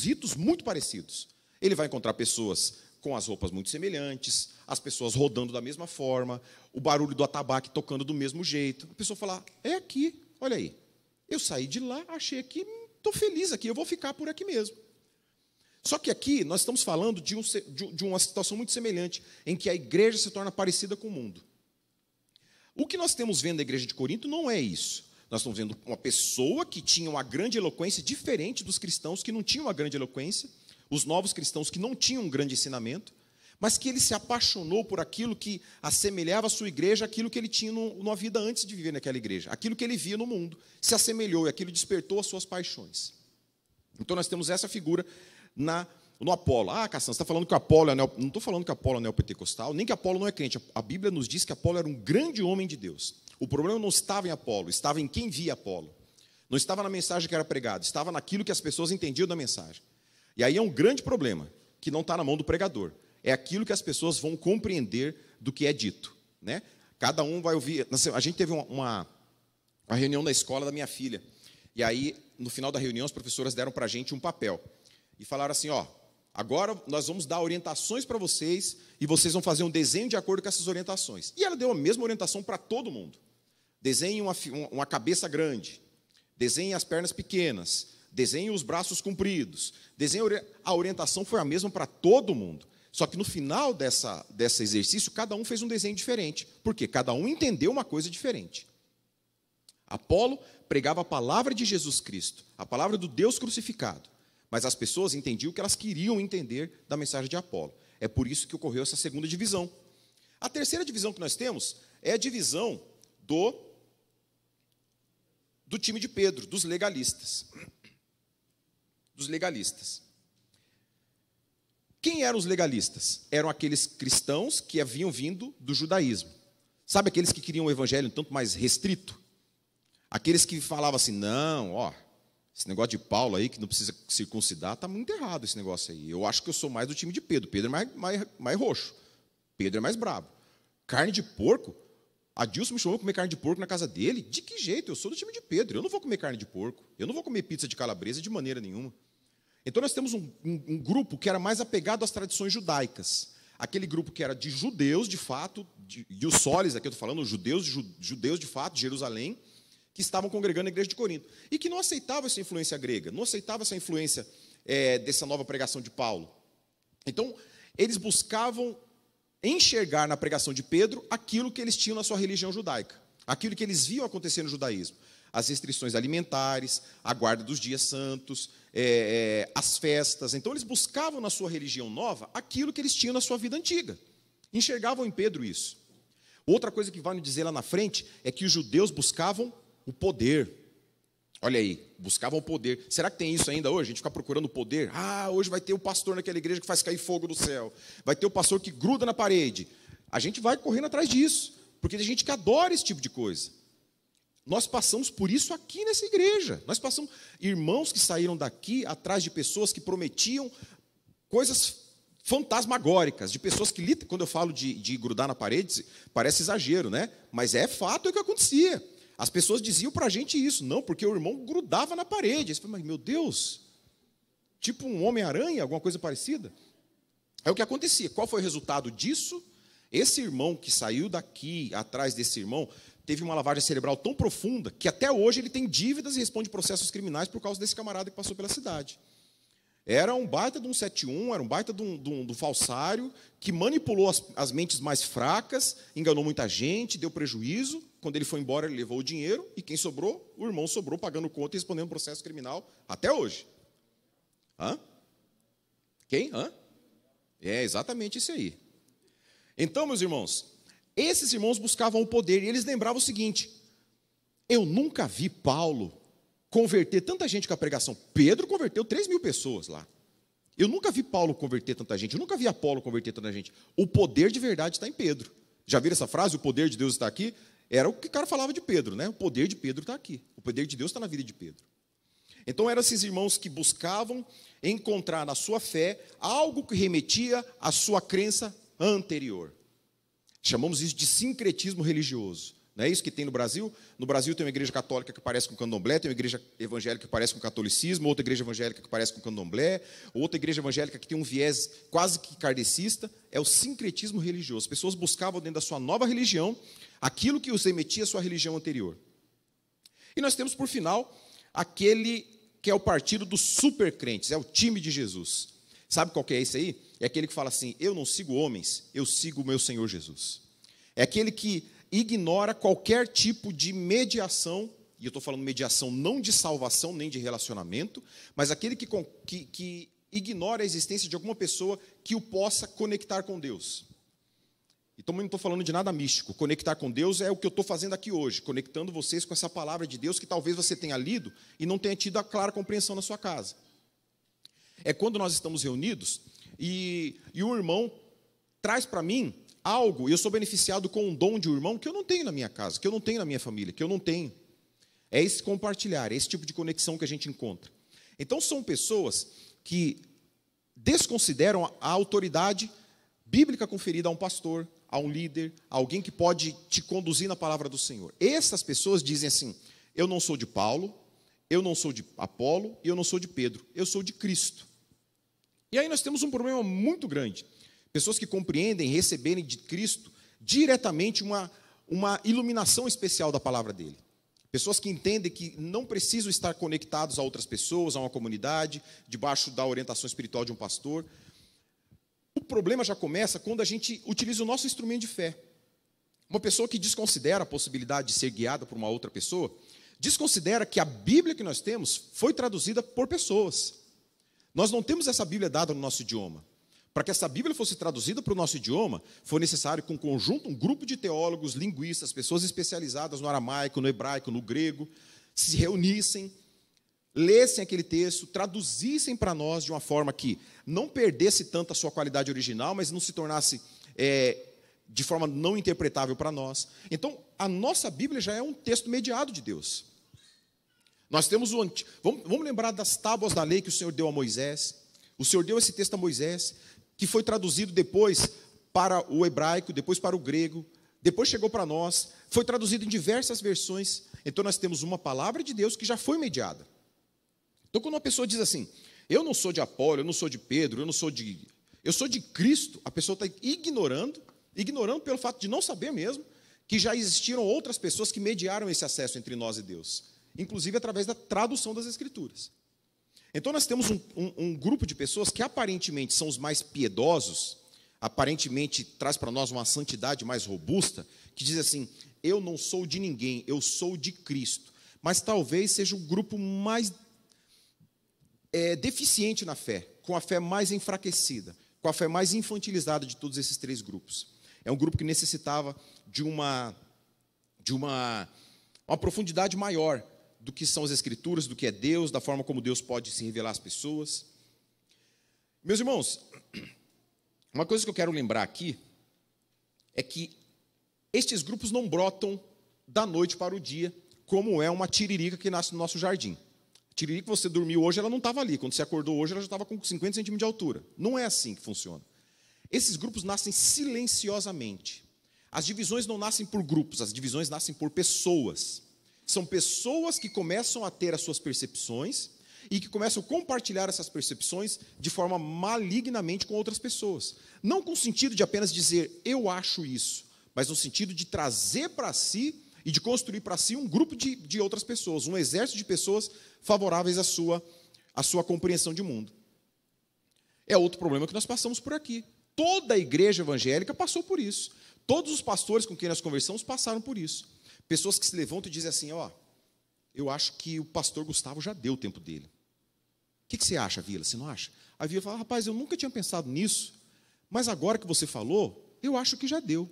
ritos muito parecidos. Ele vai encontrar pessoas com as roupas muito semelhantes, as pessoas rodando da mesma forma, o barulho do atabaque tocando do mesmo jeito. A pessoa fala, é aqui, olha aí. Eu saí de lá, achei aqui, estou feliz aqui, eu vou ficar por aqui mesmo. Só que aqui nós estamos falando de uma situação muito semelhante, em que a igreja se torna parecida com o mundo. O que nós temos vendo na igreja de Corinto não é isso. Nós estamos vendo uma pessoa que tinha uma grande eloquência, diferente dos cristãos que não tinham uma grande eloquência, os novos cristãos que não tinham um grande ensinamento, mas que ele se apaixonou por aquilo que assemelhava a sua igreja, aquilo que ele tinha na vida antes de viver naquela igreja, aquilo que ele via no mundo, se assemelhou e aquilo despertou as suas paixões. Então nós temos essa figura no Apolo. Ah, Cassandra, você está falando que o Apolo não estou falando que Apolo é neopentecostal, nem que Apolo não é crente. A Bíblia nos diz que Apolo era um grande homem de Deus. O problema não estava em Apolo, estava em quem via Apolo. Não estava na mensagem que era pregada, estava naquilo que as pessoas entendiam da mensagem. E aí é um grande problema, que não está na mão do pregador. É aquilo que as pessoas vão compreender do que é dito, né? Cada um vai ouvir. A gente teve uma reunião na escola da minha filha. E aí, no final da reunião, as professoras deram para a gente um papel. E falaram assim, agora nós vamos dar orientações para vocês e vocês vão fazer um desenho de acordo com essas orientações. E ela deu a mesma orientação para todo mundo. Desenhe uma cabeça grande, desenhe as pernas pequenas, desenhe os braços compridos, a orientação foi a mesma para todo mundo. Só que no final desse exercício, cada um fez um desenho diferente. Por quê? Cada um entendeu uma coisa diferente. Apolo pregava a palavra de Jesus Cristo, a palavra do Deus crucificado. Mas as pessoas entendiam o que elas queriam entender da mensagem de Apolo. É por isso que ocorreu essa segunda divisão. A terceira divisão que nós temos é a divisão do time de Pedro, dos legalistas. Dos legalistas. Quem eram os legalistas? Eram aqueles cristãos que haviam vindo do judaísmo. Sabe aqueles que queriam um evangelho um tanto mais restrito? Aqueles que falavam assim, não, esse negócio de Paulo aí, que não precisa circuncidar, está muito errado esse negócio aí. Eu acho que eu sou mais do time de Pedro. Pedro é mais roxo. Pedro é mais brabo. Carne de porco? Adilson me chamou para comer carne de porco na casa dele? De que jeito? Eu sou do time de Pedro. Eu não vou comer carne de porco. Eu não vou comer pizza de calabresa de maneira nenhuma. Então nós temos um grupo que era mais apegado às tradições judaicas. Aquele grupo que era de judeus, de fato, e os soles, aqui eu estou falando, judeus de fato, de Jerusalém, que estavam congregando na igreja de Corinto. E que não aceitavam essa influência grega, não aceitavam essa influência dessa nova pregação de Paulo. Então, eles buscavam enxergar na pregação de Pedro aquilo que eles tinham na sua religião judaica, aquilo que eles viam acontecer no judaísmo. As restrições alimentares, a guarda dos dias santos, as festas. Então, eles buscavam na sua religião nova aquilo que eles tinham na sua vida antiga. Enxergavam em Pedro isso. Outra coisa que vai nos dizer lá na frente é que os judeus buscavam o poder. Olha aí, buscavam o poder. Será que tem isso ainda hoje? A gente fica procurando o poder. Hoje vai ter o pastor naquela igreja que faz cair fogo do céu. Vai ter o pastor que gruda na parede. A gente vai correndo atrás disso, porque tem gente que adora esse tipo de coisa. Nós passamos por isso aqui nessa igreja. Nós passamos irmãos que saíram daqui atrás de pessoas que prometiam coisas fantasmagóricas, de pessoas que, quando eu falo de grudar na parede, parece exagero, né? Mas é fato, é o que acontecia. As pessoas diziam para a gente isso, não, porque o irmão grudava na parede. Você fala, mas meu Deus, tipo um Homem-Aranha, alguma coisa parecida? É o que acontecia. Qual foi o resultado disso? Esse irmão que saiu daqui, atrás desse irmão, teve uma lavagem cerebral tão profunda que até hoje ele tem dívidas e responde processos criminais por causa desse camarada que passou pela cidade. Era um baita de um 71, era um baita de um falsário que manipulou as mentes mais fracas, enganou muita gente, deu prejuízo. Quando ele foi embora, ele levou o dinheiro e quem sobrou? O irmão sobrou pagando conta e respondendo processo criminal até hoje. Quem? É exatamente isso aí. Então, meus irmãos, esses irmãos buscavam o poder e eles lembravam o seguinte: eu nunca vi Paulo converter tanta gente com a pregação. Pedro converteu 3.000 pessoas lá. Eu nunca vi Paulo converter tanta gente, eu nunca vi Apolo converter tanta gente. O poder de verdade está em Pedro. Já viram essa frase? O poder de Deus está aqui? Era o que o cara falava de Pedro, né? O poder de Pedro está aqui. O poder de Deus está na vida de Pedro. Então eram esses irmãos que buscavam encontrar na sua fé algo que remetia à sua crença anterior. Chamamos isso de sincretismo religioso. Não é isso que tem no Brasil? No Brasil tem uma igreja católica que parece com candomblé, tem uma igreja evangélica que parece com catolicismo, outra igreja evangélica que parece com candomblé, outra igreja evangélica que tem um viés quase que kardecista. É o sincretismo religioso. As pessoas buscavam dentro da sua nova religião aquilo que os remetia à sua religião anterior. E nós temos, por final, aquele que é o partido dos supercrentes, é o time de Jesus. Sabe qual que é esse aí? É aquele que fala assim, eu não sigo homens, eu sigo o meu Senhor Jesus. É aquele que ignora qualquer tipo de mediação, e eu estou falando mediação não de salvação nem de relacionamento, mas aquele que ignora a existência de alguma pessoa que o possa conectar com Deus. Então, não estou falando de nada místico. Conectar com Deus é o que eu estou fazendo aqui hoje, conectando vocês com essa palavra de Deus que talvez você tenha lido e não tenha tido a clara compreensão na sua casa. É quando nós estamos reunidos e o irmão traz para mim algo, e eu sou beneficiado com um dom de um irmão que eu não tenho na minha casa, que eu não tenho na minha família, que eu não tenho. É esse compartilhar, é esse tipo de conexão que a gente encontra. Então, são pessoas que desconsideram a autoridade bíblica conferida a um pastor, a um líder, a alguém que pode te conduzir na palavra do Senhor. Essas pessoas dizem assim, eu não sou de Paulo, eu não sou de Apolo e eu não sou de Pedro, eu sou de Cristo. E aí nós temos um problema muito grande. Pessoas que compreendem receberem de Cristo diretamente uma iluminação especial da palavra dele. Pessoas que entendem que não precisam estar conectados a outras pessoas, a uma comunidade, debaixo da orientação espiritual de um pastor. O problema já começa quando a gente utiliza o nosso instrumento de fé. Uma pessoa que desconsidera a possibilidade de ser guiada por uma outra pessoa, desconsidera que a Bíblia que nós temos foi traduzida por pessoas. Nós não temos essa Bíblia dada no nosso idioma. Para que essa Bíblia fosse traduzida para o nosso idioma, foi necessário que um grupo de teólogos, linguistas, pessoas especializadas no aramaico, no hebraico, no grego, se reunissem, lessem aquele texto, traduzissem para nós de uma forma que não perdesse tanto a sua qualidade original, mas não se tornasse de forma não interpretável para nós. Então, a nossa Bíblia já é um texto mediado de Deus. Nós temos vamos lembrar das tábuas da lei que o Senhor deu a Moisés. O Senhor deu esse texto a Moisés, que foi traduzido depois para o hebraico, depois para o grego, depois chegou para nós, foi traduzido em diversas versões. Então nós temos uma palavra de Deus que já foi mediada. Então quando uma pessoa diz assim, eu não sou de Apolo, eu não sou de Pedro, eu sou de Cristo, a pessoa está ignorando pelo fato de não saber mesmo, que já existiram outras pessoas que mediaram esse acesso entre nós e Deus, inclusive através da tradução das Escrituras. Então nós temos um grupo de pessoas que aparentemente são os mais piedosos, aparentemente traz para nós uma santidade mais robusta, que diz assim, eu não sou de ninguém, eu sou de Cristo. Mas talvez seja o grupo mais deficiente na fé, com a fé mais enfraquecida, com a fé mais infantilizada de todos esses três grupos. É um grupo que necessitava de uma profundidade maior do que são as Escrituras, do que é Deus, da forma como Deus pode se revelar às pessoas. Meus irmãos, uma coisa que eu quero lembrar aqui é que estes grupos não brotam da noite para o dia, como é uma tiririca que nasce no nosso jardim. A tiririca que você dormiu hoje, ela não estava ali. Quando você acordou hoje, ela já estava com 50 centímetros de altura. Não é assim que funciona. Esses grupos nascem silenciosamente. As divisões não nascem por grupos, as divisões nascem por pessoas. São pessoas que começam a ter as suas percepções e que começam a compartilhar essas percepções de forma malignamente com outras pessoas. Não com o sentido de apenas dizer, eu acho isso, mas no sentido de trazer para si e de construir para si um grupo de outras pessoas, um exército de pessoas favoráveis à sua compreensão de mundo. É outro problema que nós passamos por aqui. Toda a igreja evangélica passou por isso. Todos os pastores com quem nós conversamos passaram por isso. Pessoas que se levantam e dizem assim, eu acho que o pastor Gustavo já deu o tempo dele. O que você acha, Vila? Você não acha? A Vila fala, rapaz, eu nunca tinha pensado nisso, mas agora que você falou, eu acho que já deu.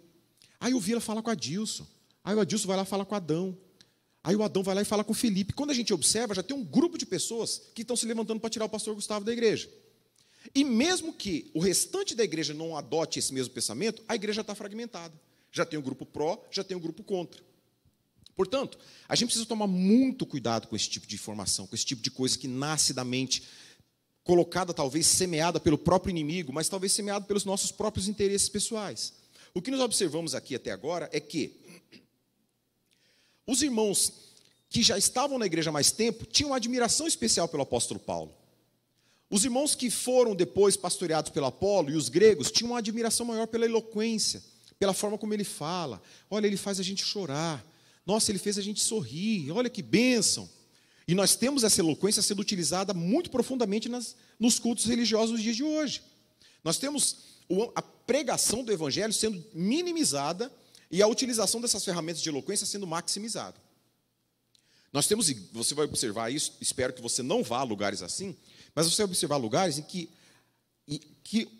Aí o Vila fala com a Adilson, aí o Adilson vai lá e fala com o Adão, aí o Adão vai lá e fala com o Felipe. Quando a gente observa, já tem um grupo de pessoas que estão se levantando para tirar o pastor Gustavo da igreja. E mesmo que o restante da igreja não adote esse mesmo pensamento, a igreja está fragmentada. Já tem um grupo pró, já tem um grupo contra. Portanto, a gente precisa tomar muito cuidado com esse tipo de informação, com esse tipo de coisa que nasce da mente, colocada, talvez, semeada pelo próprio inimigo, mas talvez semeada pelos nossos próprios interesses pessoais. O que nós observamos aqui até agora é que os irmãos que já estavam na igreja há mais tempo tinham uma admiração especial pelo apóstolo Paulo. Os irmãos que foram depois pastoreados pelo Apolo e os gregos tinham uma admiração maior pela eloquência, pela forma como ele fala. Olha, ele faz a gente chorar. Nossa, ele fez a gente sorrir, olha que bênção. E nós temos essa eloquência sendo utilizada muito profundamente nos cultos religiosos dos dias de hoje. Nós temos a pregação do evangelho sendo minimizada e a utilização dessas ferramentas de eloquência sendo maximizada. Nós temos, e você vai observar isso, espero que você não vá a lugares assim, mas você vai observar lugares em que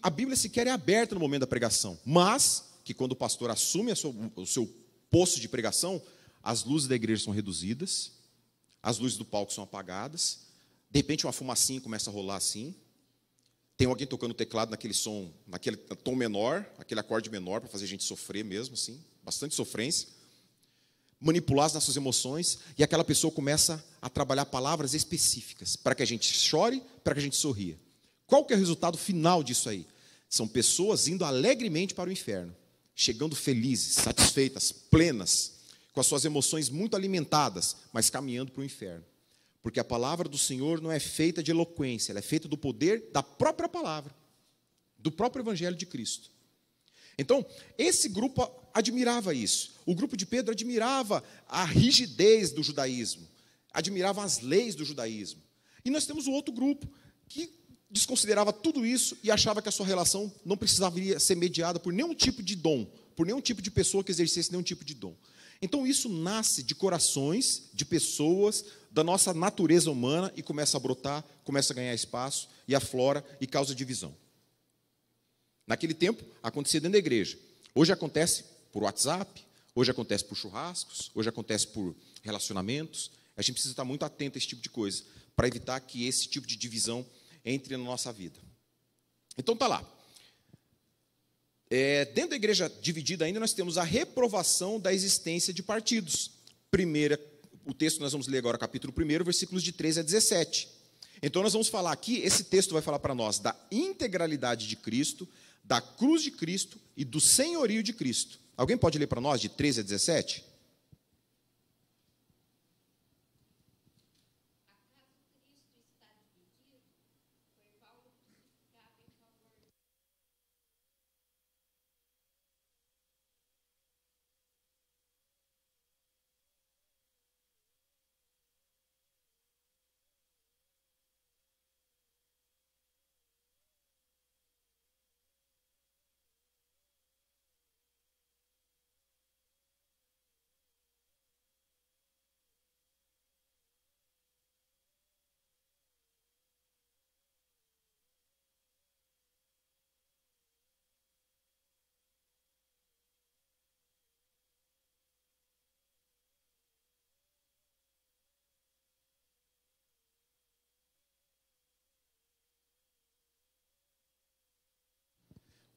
a Bíblia sequer é aberta no momento da pregação, mas que quando o pastor assume o seu posto de pregação, as luzes da igreja são reduzidas, as luzes do palco são apagadas, de repente uma fumacinha começa a rolar assim, tem alguém tocando teclado naquele tom menor, aquele acorde menor, para fazer a gente sofrer mesmo, assim, bastante sofrência, manipular as nossas emoções, e aquela pessoa começa a trabalhar palavras específicas, para que a gente chore, para que a gente sorria. Qual que é o resultado final disso aí? São pessoas indo alegremente para o inferno, chegando felizes, satisfeitas, plenas, com as suas emoções muito alimentadas, mas caminhando para o inferno. Porque a palavra do Senhor não é feita de eloquência, ela é feita do poder da própria palavra, do próprio evangelho de Cristo. Então, esse grupo admirava isso. O grupo de Pedro admirava a rigidez do judaísmo, admirava as leis do judaísmo. E nós temos o outro grupo que desconsiderava tudo isso e achava que a sua relação não precisaria ser mediada por nenhum tipo de dom, por nenhum tipo de pessoa que exercesse nenhum tipo de dom. Então isso nasce de corações, de pessoas, da nossa natureza humana e começa a brotar, começa a ganhar espaço e aflora e causa divisão. Naquele tempo, acontecia dentro da igreja. Hoje acontece por WhatsApp, hoje acontece por churrascos, hoje acontece por relacionamentos. A gente precisa estar muito atento a esse tipo de coisa, para evitar que esse tipo de divisão entre na nossa vida. Então está lá. Dentro da igreja dividida ainda, nós temos a reprovação da existência de partidos. O texto que nós vamos ler agora, capítulo 1, versículos de 13 a 17. Então nós vamos falar aqui, esse texto vai falar para nós da integralidade de Cristo, da cruz de Cristo e do senhorio de Cristo. Alguém pode ler para nós de 13 a 17?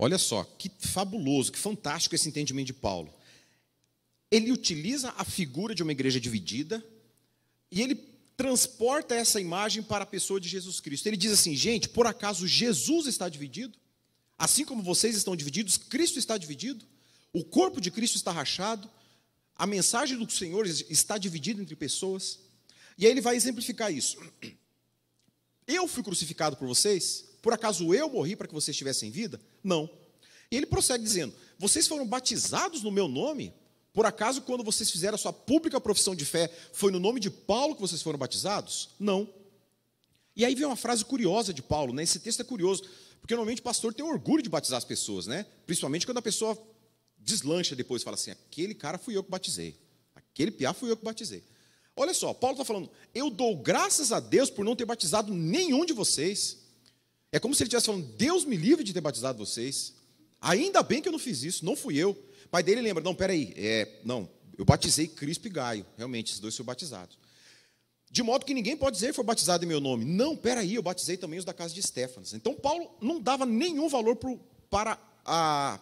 Olha só, que fabuloso, que fantástico esse entendimento de Paulo. Ele utiliza a figura de uma igreja dividida e ele transporta essa imagem para a pessoa de Jesus Cristo. Ele diz assim, gente, por acaso Jesus está dividido? Assim como vocês estão divididos, Cristo está dividido? O corpo de Cristo está rachado? A mensagem do Senhor está dividida entre pessoas? E aí ele vai exemplificar isso. Eu fui crucificado por vocês? Por acaso eu morri para que vocês tivessem vida? Não. E ele prossegue dizendo, vocês foram batizados no meu nome? Por acaso quando vocês fizeram a sua pública profissão de fé, foi no nome de Paulo que vocês foram batizados? Não. E aí vem uma frase curiosa de Paulo, né? Esse texto é curioso, porque normalmente o pastor tem orgulho de batizar as pessoas, né? Principalmente quando a pessoa deslancha depois e fala assim, aquele cara fui eu que batizei, aquele piá fui eu que batizei. Olha só, Paulo está falando, eu dou graças a Deus por não ter batizado nenhum de vocês. É como se ele estivesse falando, Deus me livre de ter batizado vocês. Ainda bem que eu não fiz isso, não fui eu. O pai dele lembra, não, peraí, eu batizei Crispo e Gaio, realmente, esses dois foram batizados. De modo que ninguém pode dizer que foi batizado em meu nome. Não, peraí, eu batizei também os da casa de Estéfanas. Então, Paulo não dava nenhum valor para a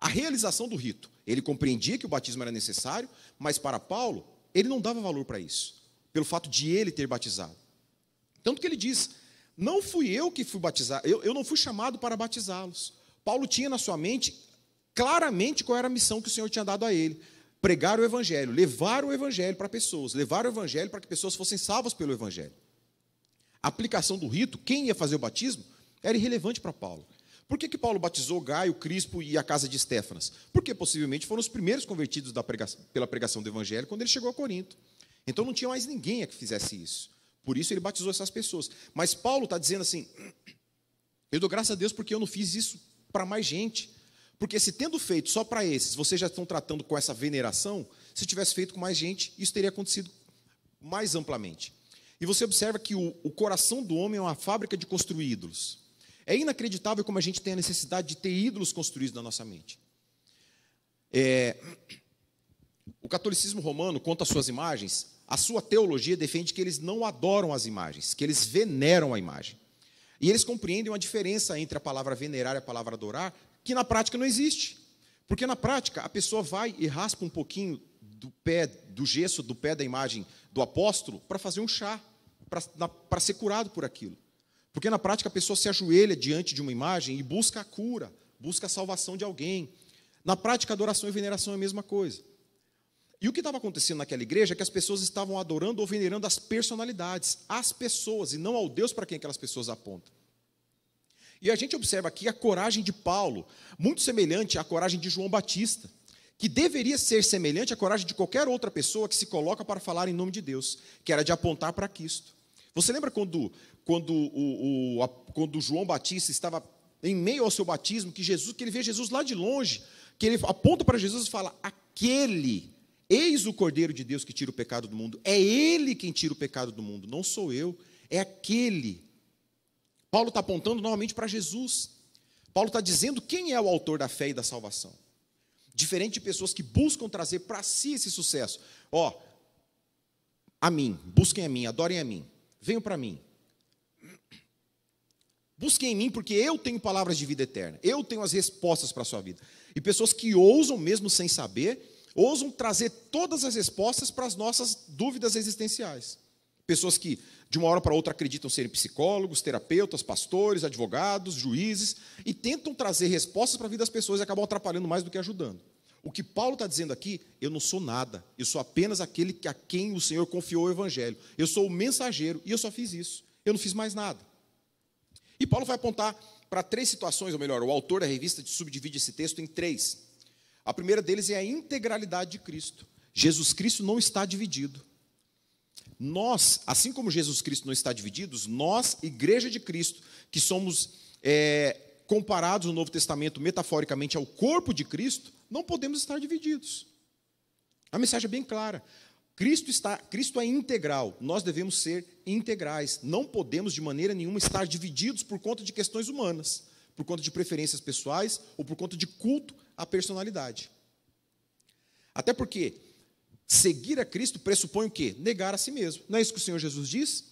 realização do rito. Ele compreendia que o batismo era necessário, mas para Paulo, ele não dava valor para isso, pelo fato de ele ter batizado. Tanto que ele diz, não fui eu que fui batizado, eu não fui chamado para batizá-los. Paulo tinha na sua mente claramente qual era a missão que o Senhor tinha dado a ele. Pregar o Evangelho, levar o Evangelho para pessoas, levar o Evangelho para que pessoas fossem salvas pelo Evangelho. A aplicação do rito, quem ia fazer o batismo, era irrelevante para Paulo. Por que Paulo batizou Gaio, Crispo e a casa de Estéfanas? Porque possivelmente foram os primeiros convertidos pela pregação do Evangelho quando ele chegou a Corinto. Então não tinha mais ninguém que fizesse isso. Por isso ele batizou essas pessoas. Mas Paulo está dizendo assim, eu dou graças a Deus porque eu não fiz isso para mais gente. Porque se tendo feito só para esses, vocês já estão tratando com essa veneração, se tivesse feito com mais gente, isso teria acontecido mais amplamente. E você observa que o coração do homem é uma fábrica de construir ídolos. É inacreditável como a gente tem a necessidade de ter ídolos construídos na nossa mente. O catolicismo romano, quanto às suas imagens, a sua teologia defende que eles não adoram as imagens, que eles veneram a imagem. E eles compreendem uma diferença entre a palavra venerar e a palavra adorar, que na prática não existe. Porque na prática a pessoa vai e raspa um pouquinho do gesso do pé da imagem do apóstolo para fazer um chá, para ser curado por aquilo. Porque na prática a pessoa se ajoelha diante de uma imagem e busca a cura, busca a salvação de alguém. Na prática, adoração e veneração é a mesma coisa. E o que estava acontecendo naquela igreja é que as pessoas estavam adorando ou venerando as personalidades, as pessoas, e não ao Deus para quem aquelas pessoas apontam. E a gente observa aqui a coragem de Paulo, muito semelhante à coragem de João Batista, que deveria ser semelhante à coragem de qualquer outra pessoa que se coloca para falar em nome de Deus, que era de apontar para Cristo. Você lembra quando João Batista estava em meio ao seu batismo, que ele vê Jesus lá de longe, que ele aponta para Jesus e fala: eis o Cordeiro de Deus que tira o pecado do mundo. É Ele quem tira o pecado do mundo, não sou eu, é aquele. Paulo está apontando novamente para Jesus. Paulo está dizendo quem é o autor da fé e da salvação. Diferente de pessoas que buscam trazer para si esse sucesso. A mim, busquem a mim, adorem a mim, venham para mim. Busquem em mim, porque eu tenho palavras de vida eterna. Eu tenho as respostas para a sua vida. E pessoas que ousam, mesmo sem saber, ousam trazer todas as respostas para as nossas dúvidas existenciais. Pessoas que, de uma hora para outra, acreditam serem psicólogos, terapeutas, pastores, advogados, juízes, e tentam trazer respostas para a vida das pessoas e acabam atrapalhando mais do que ajudando. O que Paulo está dizendo aqui: eu não sou nada, eu sou apenas aquele a quem o Senhor confiou o Evangelho. Eu sou o mensageiro, e eu só fiz isso. Eu não fiz mais nada. E Paulo vai apontar para 3 situações, ou melhor, o autor da revista subdivide esse texto em 3. A primeira deles é a integralidade de Cristo. Jesus Cristo não está dividido. Nós, assim como Jesus Cristo não está dividido, nós, Igreja de Cristo, que somos comparados no Novo Testamento metaforicamente ao corpo de Cristo, não podemos estar divididos. A mensagem é bem clara. Cristo é integral, nós devemos ser integrais. Não podemos, de maneira nenhuma, estar divididos por conta de questões humanas, por conta de preferências pessoais ou por conta de culto à personalidade. Até porque seguir a Cristo pressupõe o quê? Negar a si mesmo. Não é isso que o Senhor Jesus diz?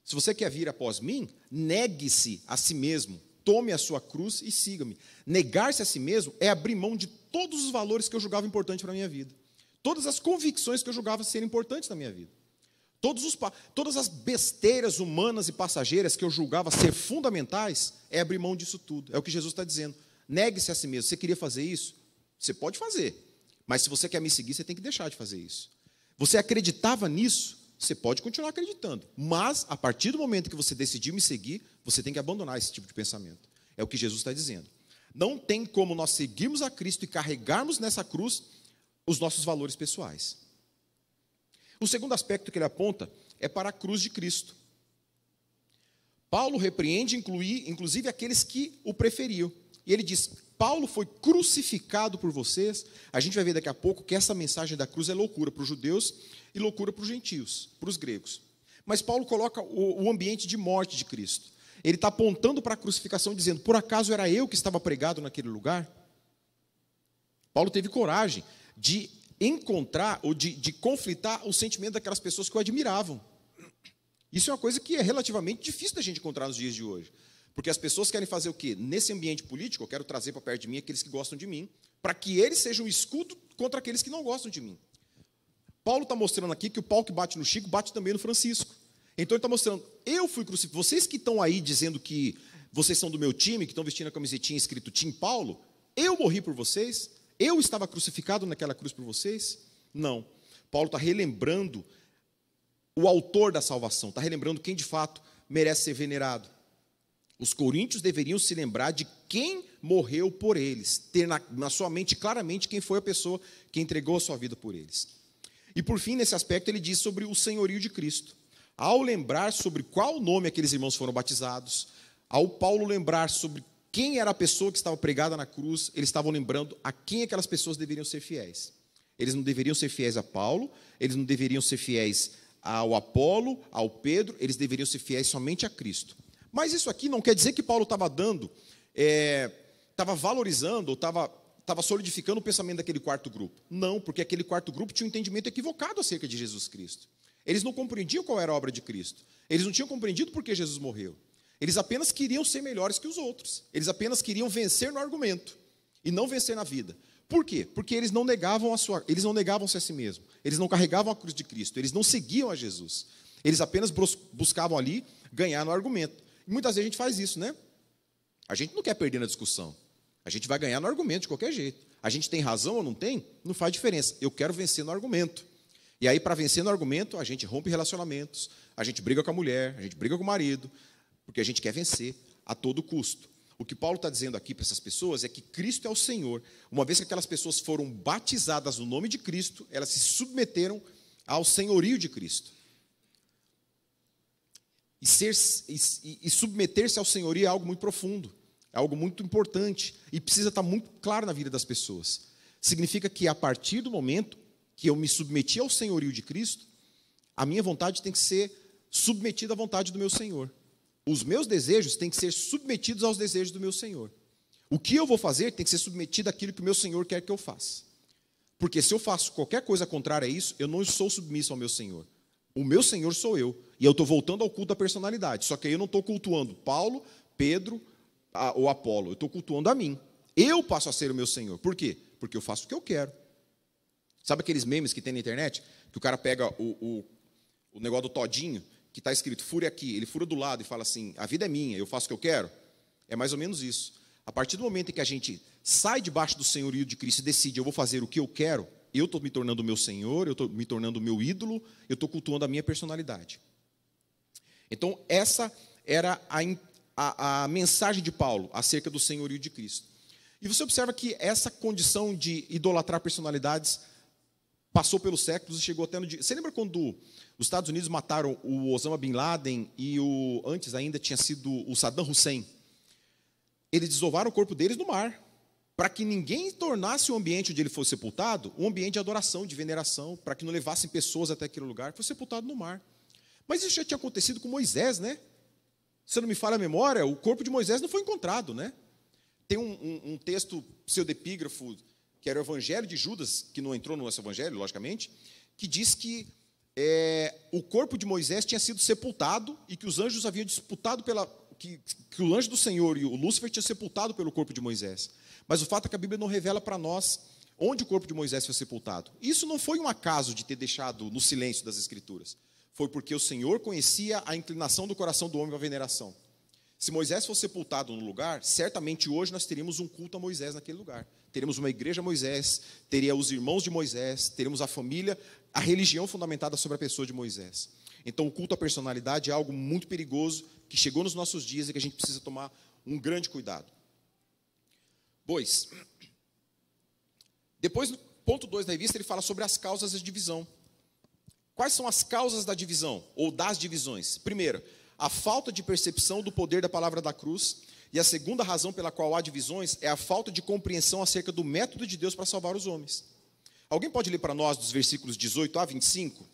Se você quer vir após mim, negue-se a si mesmo, tome a sua cruz e siga-me. Negar-se a si mesmo é abrir mão de todos os valores que eu julgava importantes para a minha vida. Todas as convicções que eu julgava serem importantes na minha vida. Todas as besteiras humanas e passageiras que eu julgava ser fundamentais, é abrir mão disso tudo. É o que Jesus está dizendo. Negue-se a si mesmo. Você queria fazer isso? Você pode fazer. Mas se você quer me seguir, você tem que deixar de fazer isso. Você acreditava nisso? Você pode continuar acreditando. Mas, a partir do momento que você decidir me seguir, você tem que abandonar esse tipo de pensamento. É o que Jesus está dizendo. Não tem como nós seguirmos a Cristo e carregarmos nessa cruz os nossos valores pessoais. O segundo aspecto que ele aponta é para a cruz de Cristo. Paulo repreende, inclusive, aqueles que o preferiam. E ele diz: Paulo foi crucificado por vocês. A gente vai ver daqui a pouco que essa mensagem da cruz é loucura para os judeus e loucura para os gentios, para os gregos. Mas Paulo coloca o ambiente de morte de Cristo. Ele está apontando para a crucificação, dizendo: por acaso era eu que estava pregado naquele lugar? Paulo teve coragem de encontrar ou de conflitar o sentimento daquelas pessoas que o admiravam. Isso é uma coisa que é relativamente difícil da gente encontrar nos dias de hoje. Porque as pessoas querem fazer o quê? Nesse ambiente político, eu quero trazer para perto de mim aqueles que gostam de mim, para que eles sejam um escudo contra aqueles que não gostam de mim. Paulo está mostrando aqui que o pau que bate no Chico bate também no Francisco. Então ele está mostrando: eu fui crucificado. Vocês que estão aí dizendo que vocês são do meu time, que estão vestindo a camisetinha escrito Tim Paulo, eu morri por vocês. Eu estava crucificado naquela cruz por vocês? Não. Paulo está relembrando o autor da salvação, está relembrando quem de fato merece ser venerado. Os coríntios deveriam se lembrar de quem morreu por eles, ter na sua mente claramente quem foi a pessoa que entregou a sua vida por eles. E por fim, nesse aspecto, ele diz sobre o senhorio de Cristo. Ao lembrar sobre qual nome aqueles irmãos foram batizados, ao Paulo lembrar sobre quem era a pessoa que estava pregada na cruz, eles estavam lembrando a quem aquelas pessoas deveriam ser fiéis. Eles não deveriam ser fiéis a Paulo, eles não deveriam ser fiéis ao Apolo, ao Pedro, eles deveriam ser fiéis somente a Cristo. Mas isso aqui não quer dizer que Paulo estava estava valorizando, ou estava solidificando o pensamento daquele quarto grupo. Não, porque aquele quarto grupo tinha um entendimento equivocado acerca de Jesus Cristo. Eles não compreendiam qual era a obra de Cristo. Eles não tinham compreendido por que Jesus morreu. Eles apenas queriam ser melhores que os outros. Eles apenas queriam vencer no argumento e não vencer na vida. Por quê? Porque eles não negavam-se a si mesmos. Eles não carregavam a cruz de Cristo. Eles não seguiam a Jesus. Eles apenas buscavam ali ganhar no argumento. E muitas vezes a gente faz isso, né? A gente não quer perder na discussão. A gente vai ganhar no argumento de qualquer jeito. A gente tem razão ou não tem? Não faz diferença. Eu quero vencer no argumento. E aí, para vencer no argumento, a gente rompe relacionamentos, a gente briga com a mulher, a gente briga com o marido, porque a gente quer vencer a todo custo. O que Paulo está dizendo aqui para essas pessoas é que Cristo é o Senhor. Uma vez que aquelas pessoas foram batizadas no nome de Cristo, elas se submeteram ao senhorio de Cristo. E submeter-se ao senhorio é algo muito profundo, é algo muito importante e precisa estar muito claro na vida das pessoas. Significa que a partir do momento que eu me submeti ao senhorio de Cristo, a minha vontade tem que ser submetida à vontade do meu Senhor. Os meus desejos têm que ser submetidos aos desejos do meu Senhor. O que eu vou fazer tem que ser submetido àquilo que o meu Senhor quer que eu faça. Porque se eu faço qualquer coisa contrária a isso, eu não sou submisso ao meu Senhor. O meu Senhor sou eu. E eu estou voltando ao culto da personalidade. Só que aí eu não estou cultuando Paulo, Pedro ou Apolo. Eu estou cultuando a mim. Eu passo a ser o meu Senhor. Por quê? Porque eu faço o que eu quero. Sabe aqueles memes que tem na internet? Que o cara pega o negócio do todinho, que está escrito, fure aqui. Ele fura do lado e fala assim, a vida é minha, eu faço o que eu quero. É mais ou menos isso. A partir do momento em que a gente sai debaixo do senhorio de Cristo e decide, eu vou fazer o que eu quero, eu estou me tornando o meu Senhor, eu estou me tornando o meu ídolo, eu estou cultuando a minha personalidade. Então, essa era a mensagem de Paulo acerca do senhorio de Cristo. E você observa que essa condição de idolatrar personalidades passou pelos séculos e chegou até no dia... Você lembra quando os Estados Unidos mataram o Osama Bin Laden e antes ainda tinha sido o Saddam Hussein? Eles desovaram o corpo deles no mar, para que ninguém tornasse o ambiente onde ele fosse sepultado um ambiente de adoração, de veneração, para que não levassem pessoas até aquele lugar. Foi sepultado no mar. Mas isso já tinha acontecido com Moisés, né? Se não me falha a memória, o corpo de Moisés não foi encontrado, né? Tem um texto pseudepígrafo, que era o Evangelho de Judas, que não entrou no nosso Evangelho, logicamente, que diz que o corpo de Moisés tinha sido sepultado e que os anjos haviam disputado que o anjo do Senhor e o Lúcifer tinham sepultado pelo corpo de Moisés. Mas o fato é que a Bíblia não revela para nós onde o corpo de Moisés foi sepultado. Isso não foi um acaso de ter deixado no silêncio das Escrituras. Foi porque o Senhor conhecia a inclinação do coração do homem à veneração. Se Moisés fosse sepultado no lugar, certamente hoje nós teríamos um culto a Moisés naquele lugar. Teríamos uma igreja a Moisés, teria os irmãos de Moisés, teríamos a família, a religião fundamentada sobre a pessoa de Moisés. Então, o culto à personalidade é algo muito perigoso, que chegou nos nossos dias e que a gente precisa tomar um grande cuidado. Depois, no ponto 2 da revista, ele fala sobre as causas da divisão. Quais são as causas da divisão, ou das divisões? Primeiro, a falta de percepção do poder da palavra da cruz. E a segunda razão pela qual há divisões é a falta de compreensão acerca do método de Deus para salvar os homens. Alguém pode ler para nós dos versículos 18 a 25?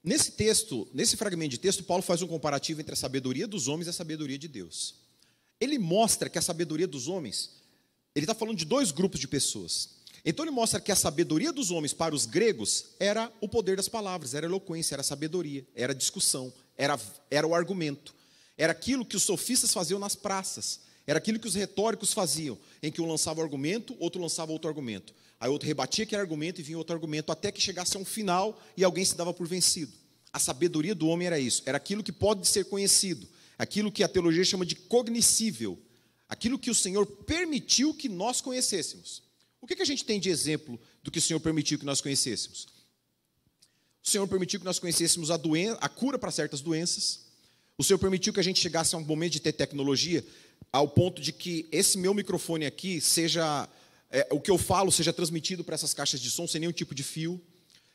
Nesse texto, nesse fragmento de texto, Paulo faz um comparativo entre a sabedoria dos homens e a sabedoria de Deus. Ele mostra que a sabedoria dos homens, ele está falando de dois grupos de pessoas. Então ele mostra que a sabedoria dos homens para os gregos era o poder das palavras, era eloquência, era sabedoria, era discussão, era o argumento. Era aquilo que os sofistas faziam nas praças, era aquilo que os retóricos faziam, em que um lançava o argumento, outro lançava outro argumento. Aí outro rebatia aquele argumento e vinha outro argumento, até que chegasse a um final e alguém se dava por vencido. A sabedoria do homem era isso, era aquilo que pode ser conhecido, aquilo que a teologia chama de cognoscível, aquilo que o Senhor permitiu que nós conhecêssemos. O que a gente tem de exemplo do que o Senhor permitiu que nós conhecêssemos? O Senhor permitiu que nós conhecêssemos a cura para certas doenças. O Senhor permitiu que a gente chegasse a um momento de ter tecnologia ao ponto de que esse meu microfone aqui seja... o que eu falo seja transmitido para essas caixas de som sem nenhum tipo de fio.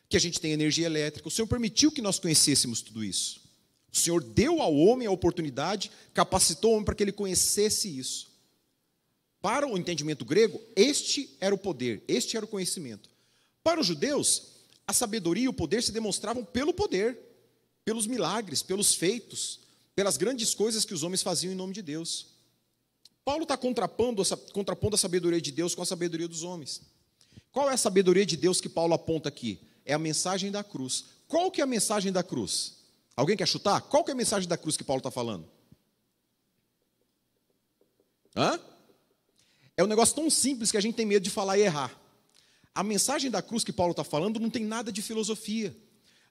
que a gente tem energia elétrica. O Senhor permitiu que nós conhecêssemos tudo isso. O Senhor deu ao homem a oportunidade, capacitou o homem para que ele conhecesse isso. Para o entendimento grego, este era o poder, este era o conhecimento. Para os judeus, a sabedoria e o poder se demonstravam pelo poder, pelos milagres, pelos feitos, pelas grandes coisas que os homens faziam em nome de Deus. Paulo está contrapondo a sabedoria de Deus com a sabedoria dos homens. Qual é a sabedoria de Deus que Paulo aponta aqui? É a mensagem da cruz. Qual que é a mensagem da cruz? Alguém quer chutar? Qual que é a mensagem da cruz que Paulo está falando? É um negócio tão simples que a gente tem medo de falar e errar. A mensagem da cruz que Paulo está falando não tem nada de filosofia,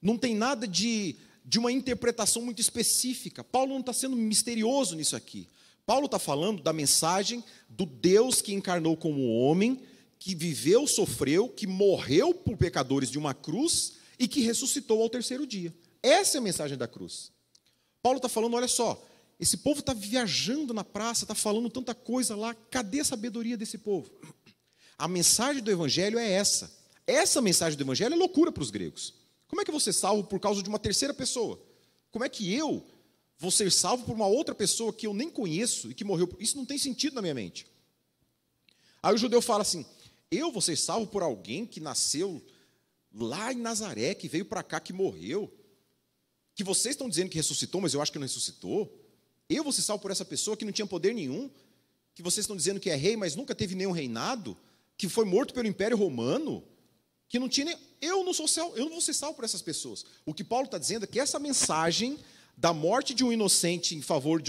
não tem nada de uma interpretação muito específica. Paulo não está sendo misterioso nisso aqui. Paulo está falando da mensagem do Deus que encarnou como homem, que viveu, sofreu, que morreu por pecadores de uma cruz e que ressuscitou ao terceiro dia. Essa é a mensagem da cruz. Paulo está falando, olha só, esse povo está viajando na praça, está falando tanta coisa lá, cadê a sabedoria desse povo? A mensagem do Evangelho é essa. Essa mensagem do Evangelho é loucura para os gregos. Como é que eu vou ser salvo por causa de uma terceira pessoa? Como é que eu vou ser salvo por uma outra pessoa que eu nem conheço e que morreu? Isso não tem sentido na minha mente. Aí o judeu fala assim, eu vou ser salvo por alguém que nasceu lá em Nazaré, que veio para cá, que morreu, que vocês estão dizendo que ressuscitou, mas eu acho que não ressuscitou. Eu vou ser salvo por essa pessoa que não tinha poder nenhum, que vocês estão dizendo que é rei, mas nunca teve nenhum reinado, que foi morto pelo Império Romano, que não tinha nem... Eu não vou ser salvo por essas pessoas. O que Paulo está dizendo é que essa mensagem da morte de um inocente em favor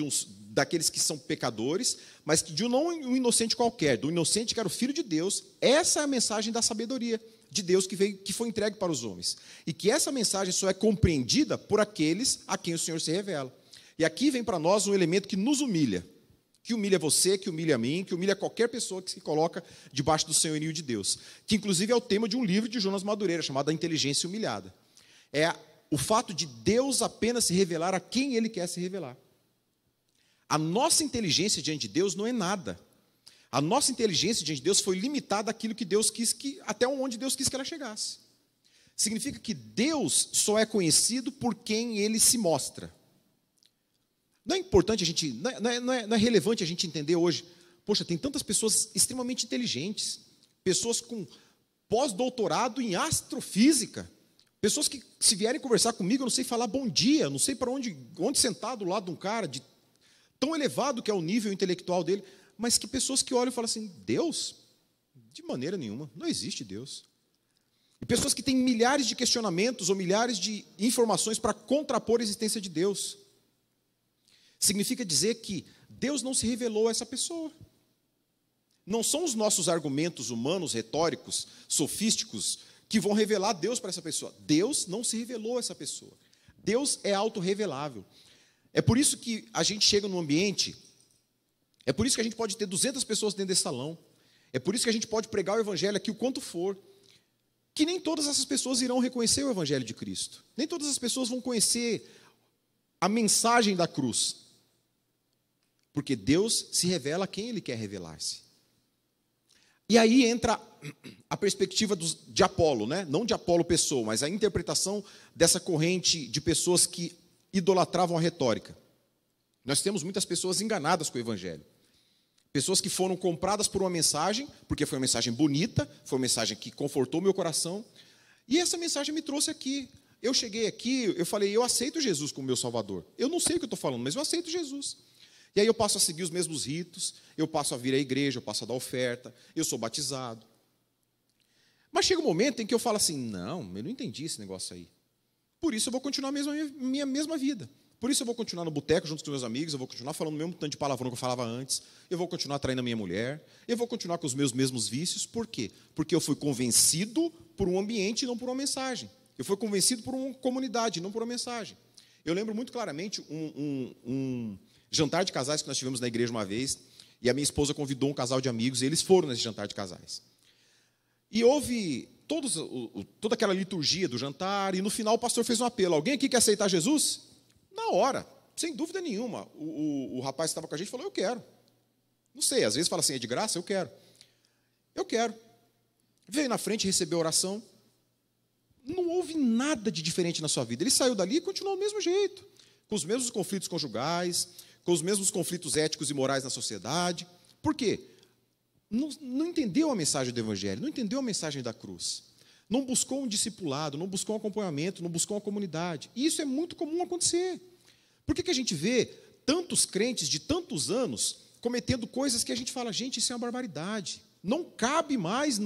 daqueles que são pecadores, mas de não um inocente qualquer, do inocente que era o Filho de Deus, essa é a mensagem da sabedoria de Deus que foi entregue para os homens. E que essa mensagem só é compreendida por aqueles a quem o Senhor se revela. E aqui vem para nós um elemento que nos humilha, que humilha você, que humilha a mim, que humilha qualquer pessoa que se coloca debaixo do senhorio de Deus, que inclusive é o tema de um livro de Jonas Madureira, chamado A Inteligência Humilhada. É o fato de Deus apenas se revelar a quem Ele quer se revelar. A nossa inteligência diante de Deus não é nada. A nossa inteligência diante de Deus foi limitada àquilo que Deus quis, até onde Deus quis que ela chegasse. Significa que Deus só é conhecido por quem Ele se mostra. Não é importante a gente, não é relevante a gente entender hoje, poxa, tem tantas pessoas extremamente inteligentes, pessoas com pós-doutorado em astrofísica, pessoas que, se vierem conversar comigo, eu não sei falar bom dia, não sei para onde sentar do lado de um cara, tão elevado que é o nível intelectual dele, mas que pessoas que olham e falam assim, Deus? De maneira nenhuma, não existe Deus. E pessoas que têm milhares de questionamentos ou milhares de informações para contrapor a existência de Deus. Significa dizer que Deus não se revelou a essa pessoa. Não são os nossos argumentos humanos, retóricos, sofísticos, que vão revelar Deus para essa pessoa. Deus não se revelou a essa pessoa. Deus é autorrevelável. É por isso que a gente chega num ambiente, é por isso que a gente pode ter 200 pessoas dentro desse salão, é por isso que a gente pode pregar o Evangelho aqui o quanto for, que nem todas essas pessoas irão reconhecer o Evangelho de Cristo. Nem todas as pessoas vão conhecer a mensagem da cruz. Porque Deus se revela a quem Ele quer revelar-se. E aí entra a perspectiva de Apolo, né? Não de Apolo pessoa, mas a interpretação dessa corrente de pessoas que idolatravam a retórica. Nós temos muitas pessoas enganadas com o Evangelho. Pessoas que foram compradas por uma mensagem, porque foi uma mensagem bonita, foi uma mensagem que confortou meu coração, e essa mensagem me trouxe aqui. Eu cheguei aqui, eu falei, eu aceito Jesus como meu Salvador. Eu não sei o que eu estou falando, mas eu aceito Jesus. E aí eu passo a seguir os mesmos ritos, eu passo a vir à igreja, eu passo a dar oferta, eu sou batizado. Mas chega um momento em que eu falo assim, não, eu não entendi esse negócio aí. Por isso eu vou continuar a minha mesma vida. Por isso eu vou continuar no boteco junto com os meus amigos, eu vou continuar falando o mesmo tanto de palavrão que eu falava antes, eu vou continuar traindo a minha mulher, eu vou continuar com os meus mesmos vícios. Por quê? Porque eu fui convencido por um ambiente e não por uma mensagem. Eu fui convencido por uma comunidade, não por uma mensagem. Eu lembro muito claramente um jantar de casais que nós tivemos na igreja uma vez, e a minha esposa convidou um casal de amigos, e eles foram nesse jantar de casais. E houve toda aquela liturgia do jantar, e no final o pastor fez um apelo, alguém aqui quer aceitar Jesus? Na hora, sem dúvida nenhuma, o rapaz que estava com a gente falou, eu quero. Não sei, às vezes fala assim, é de graça? Eu quero. Eu quero. Veio na frente, recebeu a oração. não houve nada de diferente na sua vida. Ele saiu dali e continuou do mesmo jeito, com os mesmos conflitos conjugais, com os mesmos conflitos éticos e morais na sociedade. Por quê? Não entendeu a mensagem do Evangelho, não entendeu a mensagem da cruz. Não buscou um discipulado, não buscou um acompanhamento, não buscou uma comunidade. E isso é muito comum acontecer. Por que a gente vê tantos crentes de tantos anos cometendo coisas que a gente fala, gente, isso é uma barbaridade. Não cabe mais,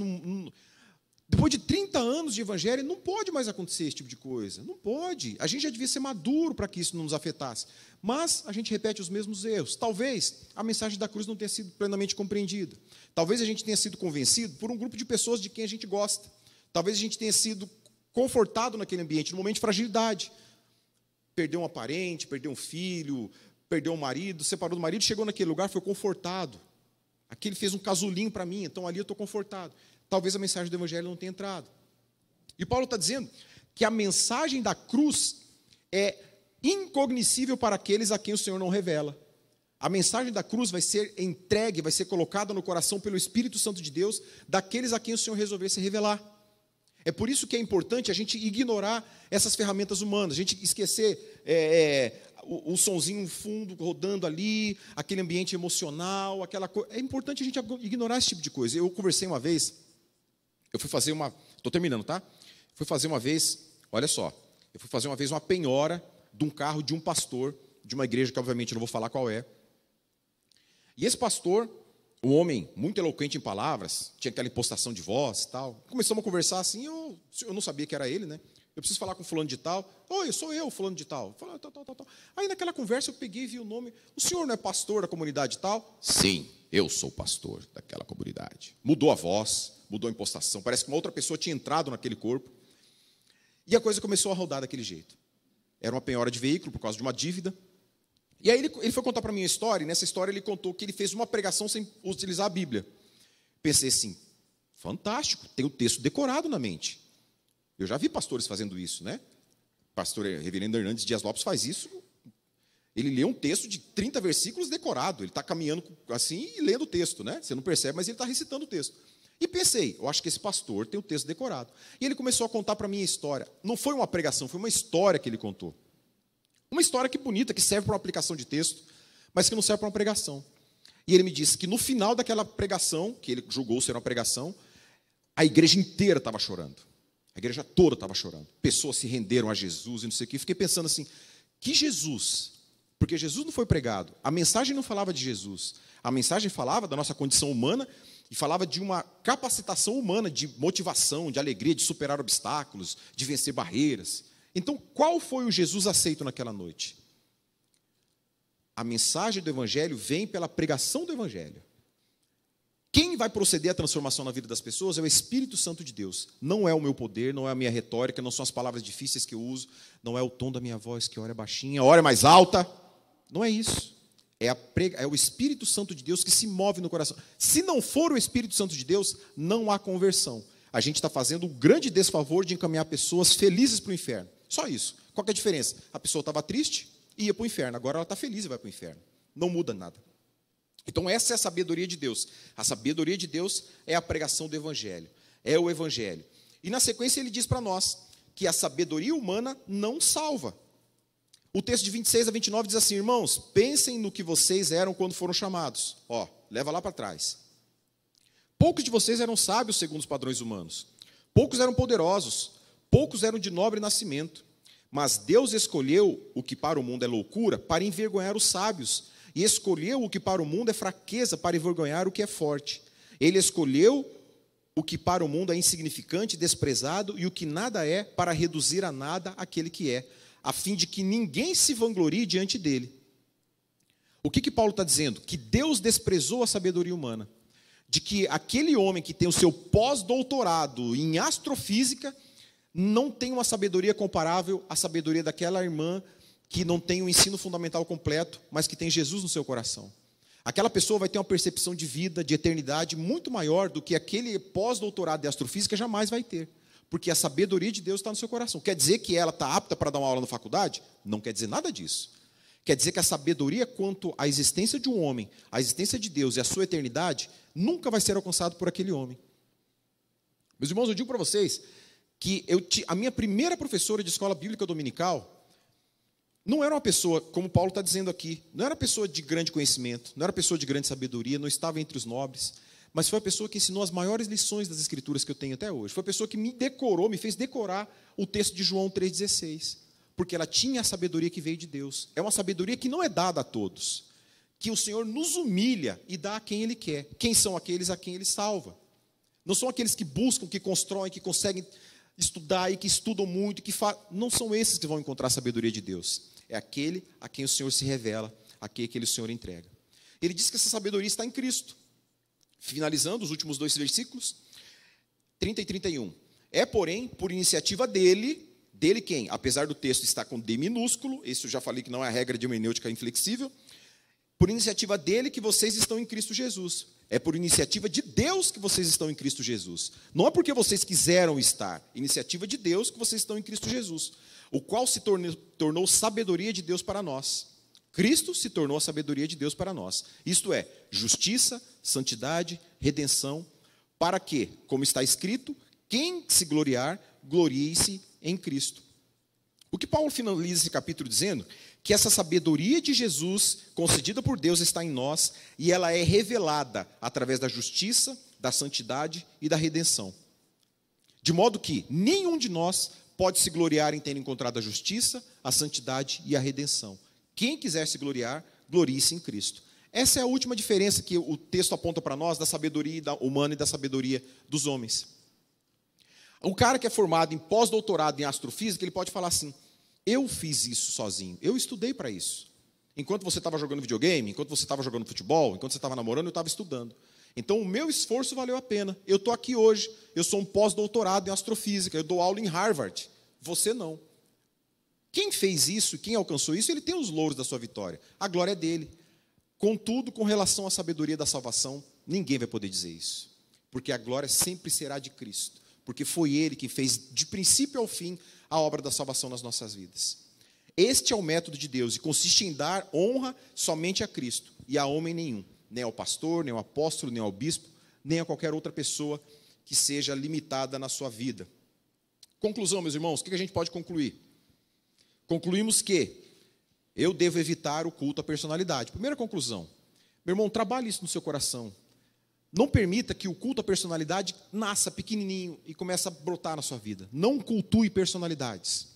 depois de 30 anos de evangelho, não pode mais acontecer esse tipo de coisa. Não pode. A gente já devia ser maduro para que isso não nos afetasse. Mas a gente repete os mesmos erros. Talvez a mensagem da cruz não tenha sido plenamente compreendida. Talvez a gente tenha sido convencido por um grupo de pessoas de quem a gente gosta. Talvez a gente tenha sido confortado naquele ambiente, no momento de fragilidade. Perdeu um parente, perdeu um filho, perdeu um marido, separou do marido, chegou naquele lugar, foi confortado. Aquele fez um casulinho para mim, então ali eu estou confortado. Talvez a mensagem do Evangelho não tenha entrado. E Paulo está dizendo que a mensagem da cruz é incognoscível para aqueles a quem o Senhor não revela. A mensagem da cruz vai ser entregue, vai ser colocada no coração pelo Espírito Santo de Deus, daqueles a quem o Senhor resolver se revelar. É por isso que é importante a gente ignorar essas ferramentas humanas, a gente esquecer o sonzinho fundo rodando ali, aquele ambiente emocional, aquela coisa. É importante a gente ignorar esse tipo de coisa. Eu conversei uma vez, eu fui fazer uma... Estou terminando, tá? Fui fazer uma vez, olha só, eu fui fazer uma vez uma penhora de um carro de um pastor, de uma igreja que obviamente eu não vou falar qual é. E esse pastor, um homem muito eloquente em palavras, tinha aquela impostação de voz e tal. Começamos a conversar assim, eu não sabia que era ele, né? Eu preciso falar com fulano de tal. Oi, sou eu, fulano de tal. Falei, tal. Aí naquela conversa eu peguei e vi o nome. O senhor não é pastor da comunidade tal? Sim, eu sou pastor daquela comunidade. Mudou a voz, mudou a impostação. Parece que uma outra pessoa tinha entrado naquele corpo. E a coisa começou a rodar daquele jeito. Era uma penhora de veículo por causa de uma dívida. E aí ele foi contar para mim a história, e nessa história ele contou que ele fez uma pregação sem utilizar a Bíblia. Pensei assim, fantástico, tem o texto decorado na mente. Eu já vi pastores fazendo isso, né? Pastor Reverendo Hernandes Dias Lopes faz isso. Ele lê um texto de 30 versículos decorado. Ele está caminhando assim e lendo o texto, né? Você não percebe, mas ele está recitando o texto. E pensei, eu acho que esse pastor tem o texto decorado. E ele começou a contar para mim a história. Não foi uma pregação, foi uma história que ele contou. Uma história que bonita, que serve para uma aplicação de texto, mas que não serve para uma pregação. E ele me disse que no final daquela pregação, que ele julgou ser uma pregação, a igreja inteira estava chorando. A igreja toda estava chorando. Pessoas se renderam a Jesus e não sei o quê. Fiquei pensando assim, que Jesus? Porque Jesus não foi pregado. A mensagem não falava de Jesus. A mensagem falava da nossa condição humana e falava de uma capacitação humana, de motivação, de alegria, de superar obstáculos, de vencer barreiras. Então, qual foi o Jesus aceito naquela noite? A mensagem do Evangelho vem pela pregação do Evangelho. Quem vai proceder à transformação na vida das pessoas é o Espírito Santo de Deus. Não é o meu poder, não é a minha retórica, não são as palavras difíceis que eu uso, não é o tom da minha voz, que ora é baixinha, ora é mais alta. Não é isso. É o Espírito Santo de Deus que se move no coração. Se não for o Espírito Santo de Deus, não há conversão. A gente está fazendo um grande desfavor de encaminhar pessoas felizes para o inferno. Só isso. Qual que é a diferença? A pessoa estava triste e ia para o inferno. Agora ela está feliz e vai para o inferno. Não muda nada. Então essa é a sabedoria de Deus. A sabedoria de Deus é a pregação do Evangelho. É o Evangelho. E na sequência ele diz para nós que a sabedoria humana não salva. O texto de 26 a 29 diz assim, irmãos, pensem no que vocês eram quando foram chamados. Ó, leva lá para trás. Poucos de vocês eram sábios segundo os padrões humanos. Poucos eram poderosos. Poucos eram de nobre nascimento. Mas Deus escolheu o que para o mundo é loucura para envergonhar os sábios. E escolheu o que para o mundo é fraqueza para envergonhar o que é forte. Ele escolheu o que para o mundo é insignificante, desprezado, e o que nada é, para reduzir a nada aquele que é, a fim de que ninguém se vanglorie diante dele. O que Paulo está dizendo? Que Deus desprezou a sabedoria humana. De que aquele homem que tem o seu pós-doutorado em astrofísica não tem uma sabedoria comparável à sabedoria daquela irmã que não tem o ensino fundamental completo, mas que tem Jesus no seu coração. Aquela pessoa vai ter uma percepção de vida, de eternidade, muito maior do que aquele pós-doutorado de astrofísica jamais vai ter. Porque a sabedoria de Deus está no seu coração. Quer dizer que ela está apta para dar uma aula na faculdade? Não quer dizer nada disso. Quer dizer que a sabedoria quanto à existência de um homem, a existência de Deus e a sua eternidade, nunca vai ser alcançado por aquele homem. Meus irmãos, eu digo para vocês que a minha primeira professora de escola bíblica dominical não era uma pessoa, como Paulo está dizendo aqui, não era uma pessoa de grande conhecimento, não era uma pessoa de grande sabedoria, não estava entre os nobres, mas foi a pessoa que ensinou as maiores lições das Escrituras que eu tenho até hoje. Foi a pessoa que me fez decorar o texto de João 3,16, porque ela tinha a sabedoria que veio de Deus. É uma sabedoria que não é dada a todos, que o Senhor nos humilha e dá a quem Ele quer. Quem são aqueles a quem Ele salva? Não são aqueles que buscam, que constroem, que conseguem estudar e que estudam muito, não são esses que vão encontrar a sabedoria de Deus. É aquele a quem o Senhor se revela, aquele que o Senhor entrega. Ele diz que essa sabedoria está em Cristo. Finalizando os últimos 2 versículos, 30 e 31. É, porém, por iniciativa dele quem? Apesar do texto estar com D minúsculo, isso eu já falei que não é a regra de hermenêutica inflexível, por iniciativa dele que vocês estão em Cristo Jesus. É por iniciativa de Deus que vocês estão em Cristo Jesus. Não é porque vocês quiseram estar. Iniciativa de Deus que vocês estão em Cristo Jesus. O qual se tornou sabedoria de Deus para nós. Cristo se tornou a sabedoria de Deus para nós. Isto é, justiça, santidade, redenção. Para que, como está escrito, quem se gloriar, glorie-se em Cristo. O que Paulo finaliza esse capítulo dizendo? Que essa sabedoria de Jesus, concedida por Deus, está em nós, e ela é revelada através da justiça, da santidade e da redenção. De modo que nenhum de nós pode se gloriar em ter encontrado a justiça, a santidade e a redenção. Quem quiser se gloriar, glorie-se em Cristo. Essa é a última diferença que o texto aponta para nós da sabedoria humana e da sabedoria dos homens. O cara que é formado em pós-doutorado em astrofísica, ele pode falar assim: eu fiz isso sozinho, eu estudei para isso. Enquanto você estava jogando videogame, enquanto você estava jogando futebol, enquanto você estava namorando, eu estava estudando. Então o meu esforço valeu a pena. Eu estou aqui hoje, eu sou um pós-doutorado em astrofísica, eu dou aula em Harvard. Você não. Quem fez isso, quem alcançou isso, ele tem os louros da sua vitória. A glória é dele. Contudo, com relação à sabedoria da salvação, ninguém vai poder dizer isso. Porque a glória sempre será de Cristo. Porque foi Ele que fez, de princípio ao fim, a obra da salvação nas nossas vidas. Este é o método de Deus, e consiste em dar honra somente a Cristo, e a homem nenhum. Nem ao pastor, nem ao apóstolo, nem ao bispo, nem a qualquer outra pessoa que seja limitada na sua vida. Conclusão, meus irmãos, o que a gente pode concluir? Concluímos que eu devo evitar o culto à personalidade. Primeira conclusão. Meu irmão, trabalhe isso no seu coração. Não permita que o culto à personalidade nasça pequenininho e comece a brotar na sua vida. Não cultue personalidades.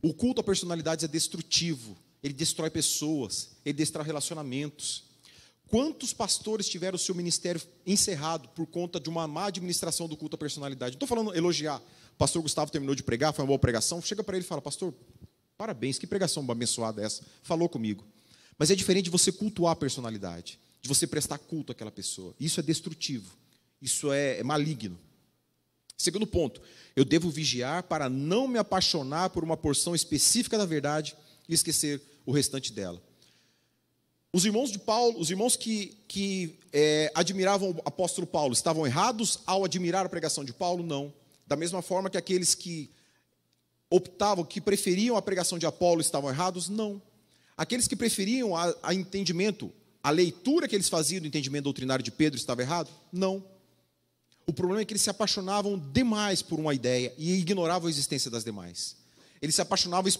O culto a personalidades é destrutivo. Ele destrói pessoas, ele destrói relacionamentos. Quantos pastores tiveram o seu ministério encerrado por conta de uma má administração do culto à personalidade? Não estou falando elogiar. O pastor Gustavo terminou de pregar, foi uma boa pregação. Chega para ele e fala: pastor, parabéns, que pregação abençoada essa. Falou comigo. Mas é diferente de você cultuar a personalidade, de você prestar culto àquela pessoa. Isso é destrutivo. Isso é maligno. Segundo ponto, eu devo vigiar para não me apaixonar por uma porção específica da verdade e esquecer o restante dela. Os irmãos de Paulo, os irmãos que admiravam o apóstolo Paulo, estavam errados ao admirar a pregação de Paulo? Não. Da mesma forma que aqueles que optavam, que preferiam a pregação de Apolo estavam errados? Não. Aqueles que preferiam a entendimento, a leitura que eles faziam do entendimento doutrinário de Pedro estava errado? Não. O problema é que eles se apaixonavam demais por uma ideia e ignoravam a existência das demais. Eles se apaixonavam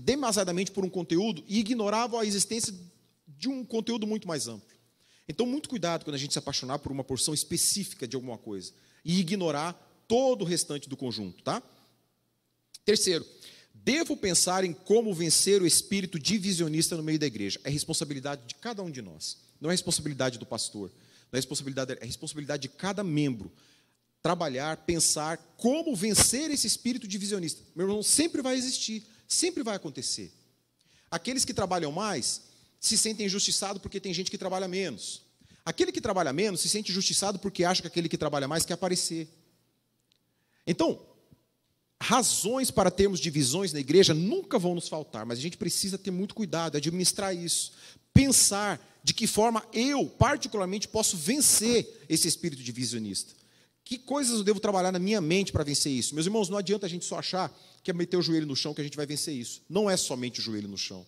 demasiadamente por um conteúdo e ignoravam a existência de um conteúdo muito mais amplo. Então, muito cuidado quando a gente se apaixonar por uma porção específica de alguma coisa e ignorar todo o restante do conjunto, tá? Terceiro, devo pensar em como vencer o espírito divisionista no meio da igreja. É responsabilidade de cada um de nós. Não é responsabilidade do pastor. Não é responsabilidade de cada membro. Trabalhar, pensar como vencer esse espírito divisionista. Meu irmão, sempre vai existir, sempre vai acontecer. Aqueles que trabalham mais se sentem injustiçados porque tem gente que trabalha menos. Aquele que trabalha menos se sente injustiçado porque acha que aquele que trabalha mais quer aparecer. Então, razões para termos divisões na igreja nunca vão nos faltar, mas a gente precisa ter muito cuidado, administrar isso. Pensar de que forma eu, particularmente, posso vencer esse espírito divisionista. Que coisas eu devo trabalhar na minha mente para vencer isso? Meus irmãos, não adianta a gente só achar que é meter o joelho no chão que a gente vai vencer isso. Não é somente o joelho no chão.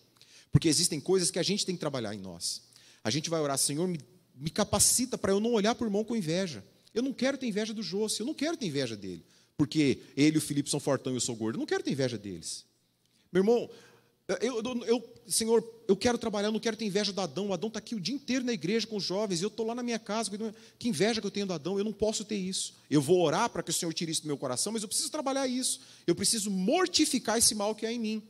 Porque existem coisas que a gente tem que trabalhar em nós. A gente vai orar: Senhor, me capacita para eu não olhar para o irmão com inveja. Eu não quero ter inveja do José, eu não quero ter inveja dele. porque ele e o Felipe são fortão e eu sou gordo. Eu não quero ter inveja deles. Meu irmão, Senhor, eu quero trabalhar, eu não quero ter inveja do Adão. O Adão está aqui o dia inteiro na igreja com os jovens, e eu estou lá na minha casa. Que inveja que eu tenho do Adão, eu não posso ter isso. Eu vou orar para que o Senhor tire isso do meu coração, mas eu preciso trabalhar isso. Eu preciso mortificar esse mal que há em mim.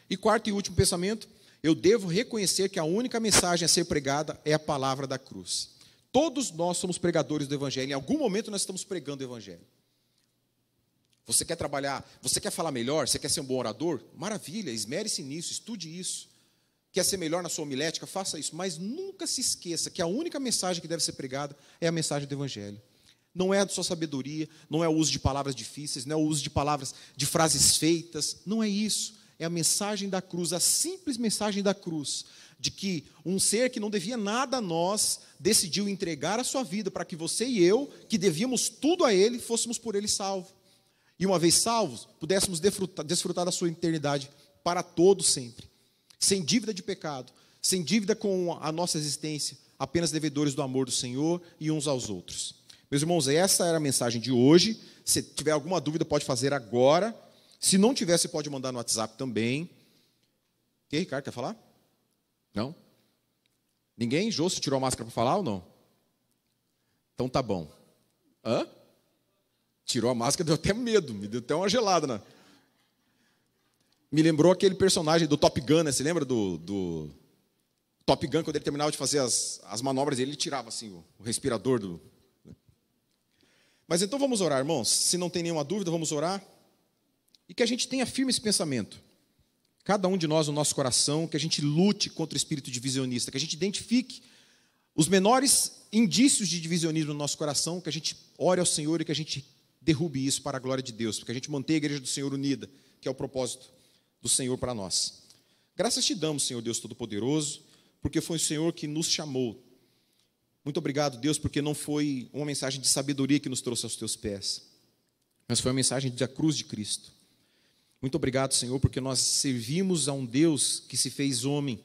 E quarto e último pensamento, eu devo reconhecer que a única mensagem a ser pregada é a palavra da cruz. Todos nós somos pregadores do Evangelho, em algum momento nós estamos pregando o Evangelho. Você quer trabalhar, você quer falar melhor, você quer ser um bom orador? Maravilha, esmere-se nisso, estude isso. Quer ser melhor na sua homilética? Faça isso, mas nunca se esqueça que a única mensagem que deve ser pregada é a mensagem do Evangelho. Não é a sua sabedoria, não é o uso de palavras difíceis, não é o uso de palavras, de frases feitas, não é isso. É a mensagem da cruz, a simples mensagem da cruz, de que um ser que não devia nada a nós, decidiu entregar a sua vida para que você e eu, que devíamos tudo a Ele, fôssemos por Ele salvos. E uma vez salvos, pudéssemos desfrutar da sua eternidade para todo sempre. Sem dívida de pecado, sem dívida com a nossa existência, apenas devedores do amor do Senhor e uns aos outros. Meus irmãos, essa era a mensagem de hoje. Se tiver alguma dúvida, pode fazer agora. Se não tiver, você pode mandar no WhatsApp também. O que, Ricardo, quer falar? Não? Ninguém? Jô, você tirou a máscara para falar ou não? Então tá bom. Hã? Tirou a máscara, deu até medo, me deu até uma gelada, né? Me lembrou aquele personagem do Top Gun, né? Você lembra do Top Gun, quando ele terminava de fazer as manobras, ele tirava assim o respirador do... Mas então vamos orar, irmãos. Se não tem nenhuma dúvida, vamos orar. E que a gente tenha firme esse pensamento. Cada um de nós no nosso coração, que a gente lute contra o espírito divisionista, que a gente identifique os menores indícios de divisionismo no nosso coração, que a gente ore ao Senhor e que a gente derrube isso para a glória de Deus, porque a gente mantenha a igreja do Senhor unida, que é o propósito do Senhor para nós. Graças te damos, Senhor Deus Todo-Poderoso, porque foi o Senhor que nos chamou. Muito obrigado, Deus, porque não foi uma mensagem de sabedoria que nos trouxe aos teus pés, mas foi uma mensagem da cruz de Cristo. Muito obrigado, Senhor, porque nós servimos a um Deus que se fez homem,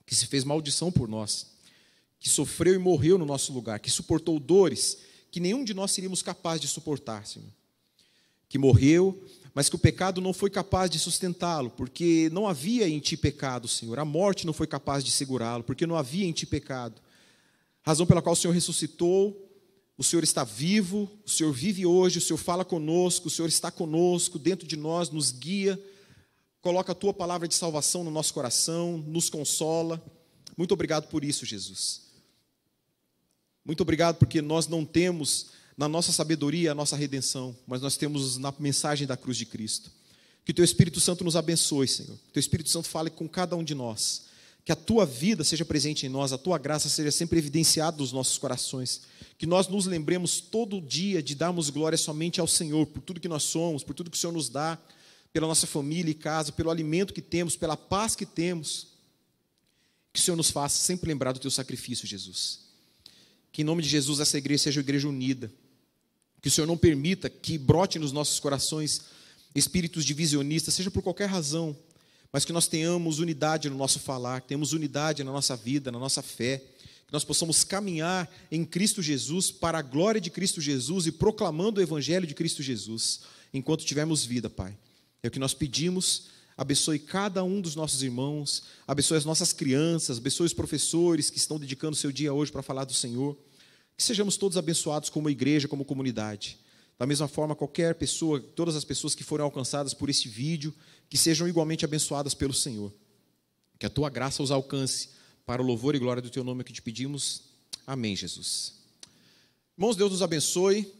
que se fez maldição por nós, que sofreu e morreu no nosso lugar, que suportou dores que nenhum de nós seríamos capazes de suportar, Senhor. Que morreu, mas que o pecado não foi capaz de sustentá-lo, porque não havia em ti pecado, Senhor. A morte não foi capaz de segurá-lo, porque não havia em ti pecado. Razão pela qual o Senhor ressuscitou, o Senhor está vivo, o Senhor vive hoje, o Senhor fala conosco, o Senhor está conosco, dentro de nós, nos guia, coloca a tua palavra de salvação no nosso coração, nos consola. Muito obrigado por isso, Jesus. Muito obrigado porque nós não temos na nossa sabedoria a nossa redenção, mas nós temos na mensagem da cruz de Cristo. Que o teu Espírito Santo nos abençoe, Senhor. Que o teu Espírito Santo fale com cada um de nós. Que a tua vida seja presente em nós, a tua graça seja sempre evidenciada nos nossos corações. Que nós nos lembremos todo dia de darmos glória somente ao Senhor, por tudo que nós somos, por tudo que o Senhor nos dá, pela nossa família e casa, pelo alimento que temos, pela paz que temos. Que o Senhor nos faça sempre lembrar do teu sacrifício, Jesus. Que em nome de Jesus essa igreja seja uma igreja unida. Que o Senhor não permita que brote nos nossos corações espíritos divisionistas, seja por qualquer razão, mas que nós tenhamos unidade no nosso falar, que tenhamos unidade na nossa vida, na nossa fé, que nós possamos caminhar em Cristo Jesus, para a glória de Cristo Jesus e proclamando o Evangelho de Cristo Jesus, enquanto tivermos vida, Pai. É o que nós pedimos. Abençoe cada um dos nossos irmãos, abençoe as nossas crianças, abençoe os professores que estão dedicando o seu dia hoje para falar do Senhor. Que sejamos todos abençoados como igreja, como comunidade. Da mesma forma, qualquer pessoa, todas as pessoas que forem alcançadas por este vídeo, que sejam igualmente abençoadas pelo Senhor. Que a tua graça os alcance, para o louvor e glória do teu nome que te pedimos. Amém, Jesus. Irmãos, Deus nos abençoe.